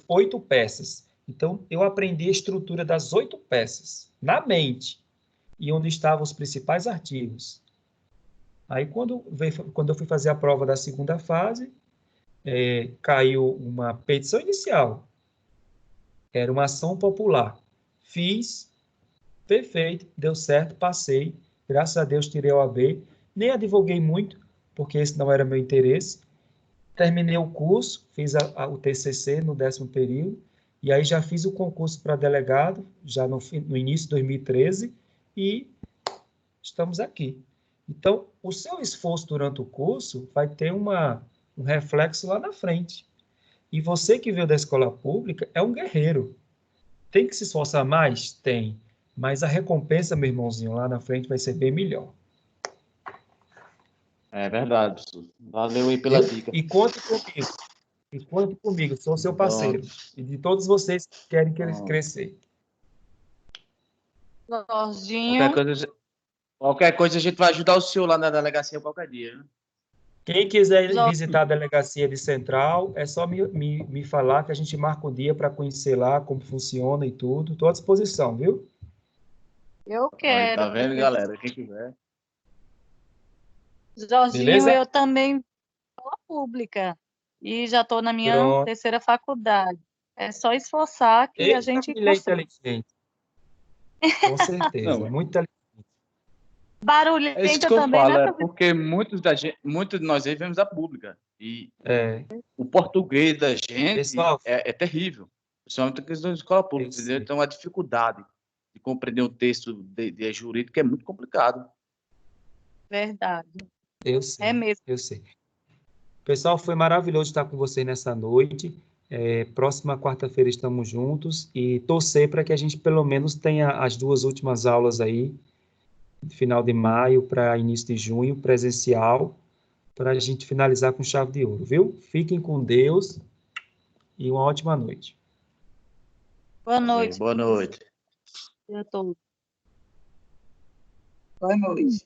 8 peças. Então, eu aprendi a estrutura das 8 peças, na mente, e onde estavam os principais artigos. Aí, quando eu fui fazer a prova da segunda fase, caiu uma petição inicial. Era uma ação popular. Fiz, perfeito, deu certo, passei. Graças a Deus, tirei a OAB. Nem advoguei muito, porque esse não era meu interesse. Terminei o curso, fiz o TCC no 10º período, e aí já fiz o concurso para delegado, já no início de 2013, e estamos aqui. Então, o seu esforço durante o curso vai ter um reflexo lá na frente. E você que veio da escola pública é um guerreiro. Tem que se esforçar mais? Tem. Mas a recompensa, meu irmãozinho, lá na frente vai ser bem melhor. É verdade, professor. Valeu aí pela dica. E conte comigo, sou seu parceiro. E de todos vocês que querem crescer. Jorginho. Qualquer coisa a gente vai ajudar o senhor lá na delegacia qualquer dia, né? Quem quiser visitar a delegacia de Central, é só me falar que a gente marca um dia para conhecer lá como funciona e tudo. Estou à disposição, viu? Eu Aí, quero, tá vendo, professor. galera? Quem quiser. Jorginho, Beleza? eu também escola pública e já estou na minha Pronto. 3ª faculdade. É só esforçar que a Eita, gente mulher consegue. inteligente. Com certeza, Não, muito inteligente. é isso Barulhenta que eu também, falo, né, é professor? porque muitos de nós aí vemos da pública. E É, o português da gente pessoal, é terrível. Principalmente a questão de escola eu pública, entendeu? sei, Então, a dificuldade de compreender um texto de jurídico é muito complicado. Verdade. eu É sei, mesmo. eu sei. Pessoal, foi maravilhoso estar com vocês nessa noite. Próxima quarta-feira estamos juntos e torcer para que a gente pelo menos tenha as 2 últimas aulas aí, final de maio para início de junho, presencial, para a gente finalizar com chave de ouro, viu? Fiquem com Deus e uma ótima noite. Boa Ok, noite, boa professor. noite. A todos. Boa noite.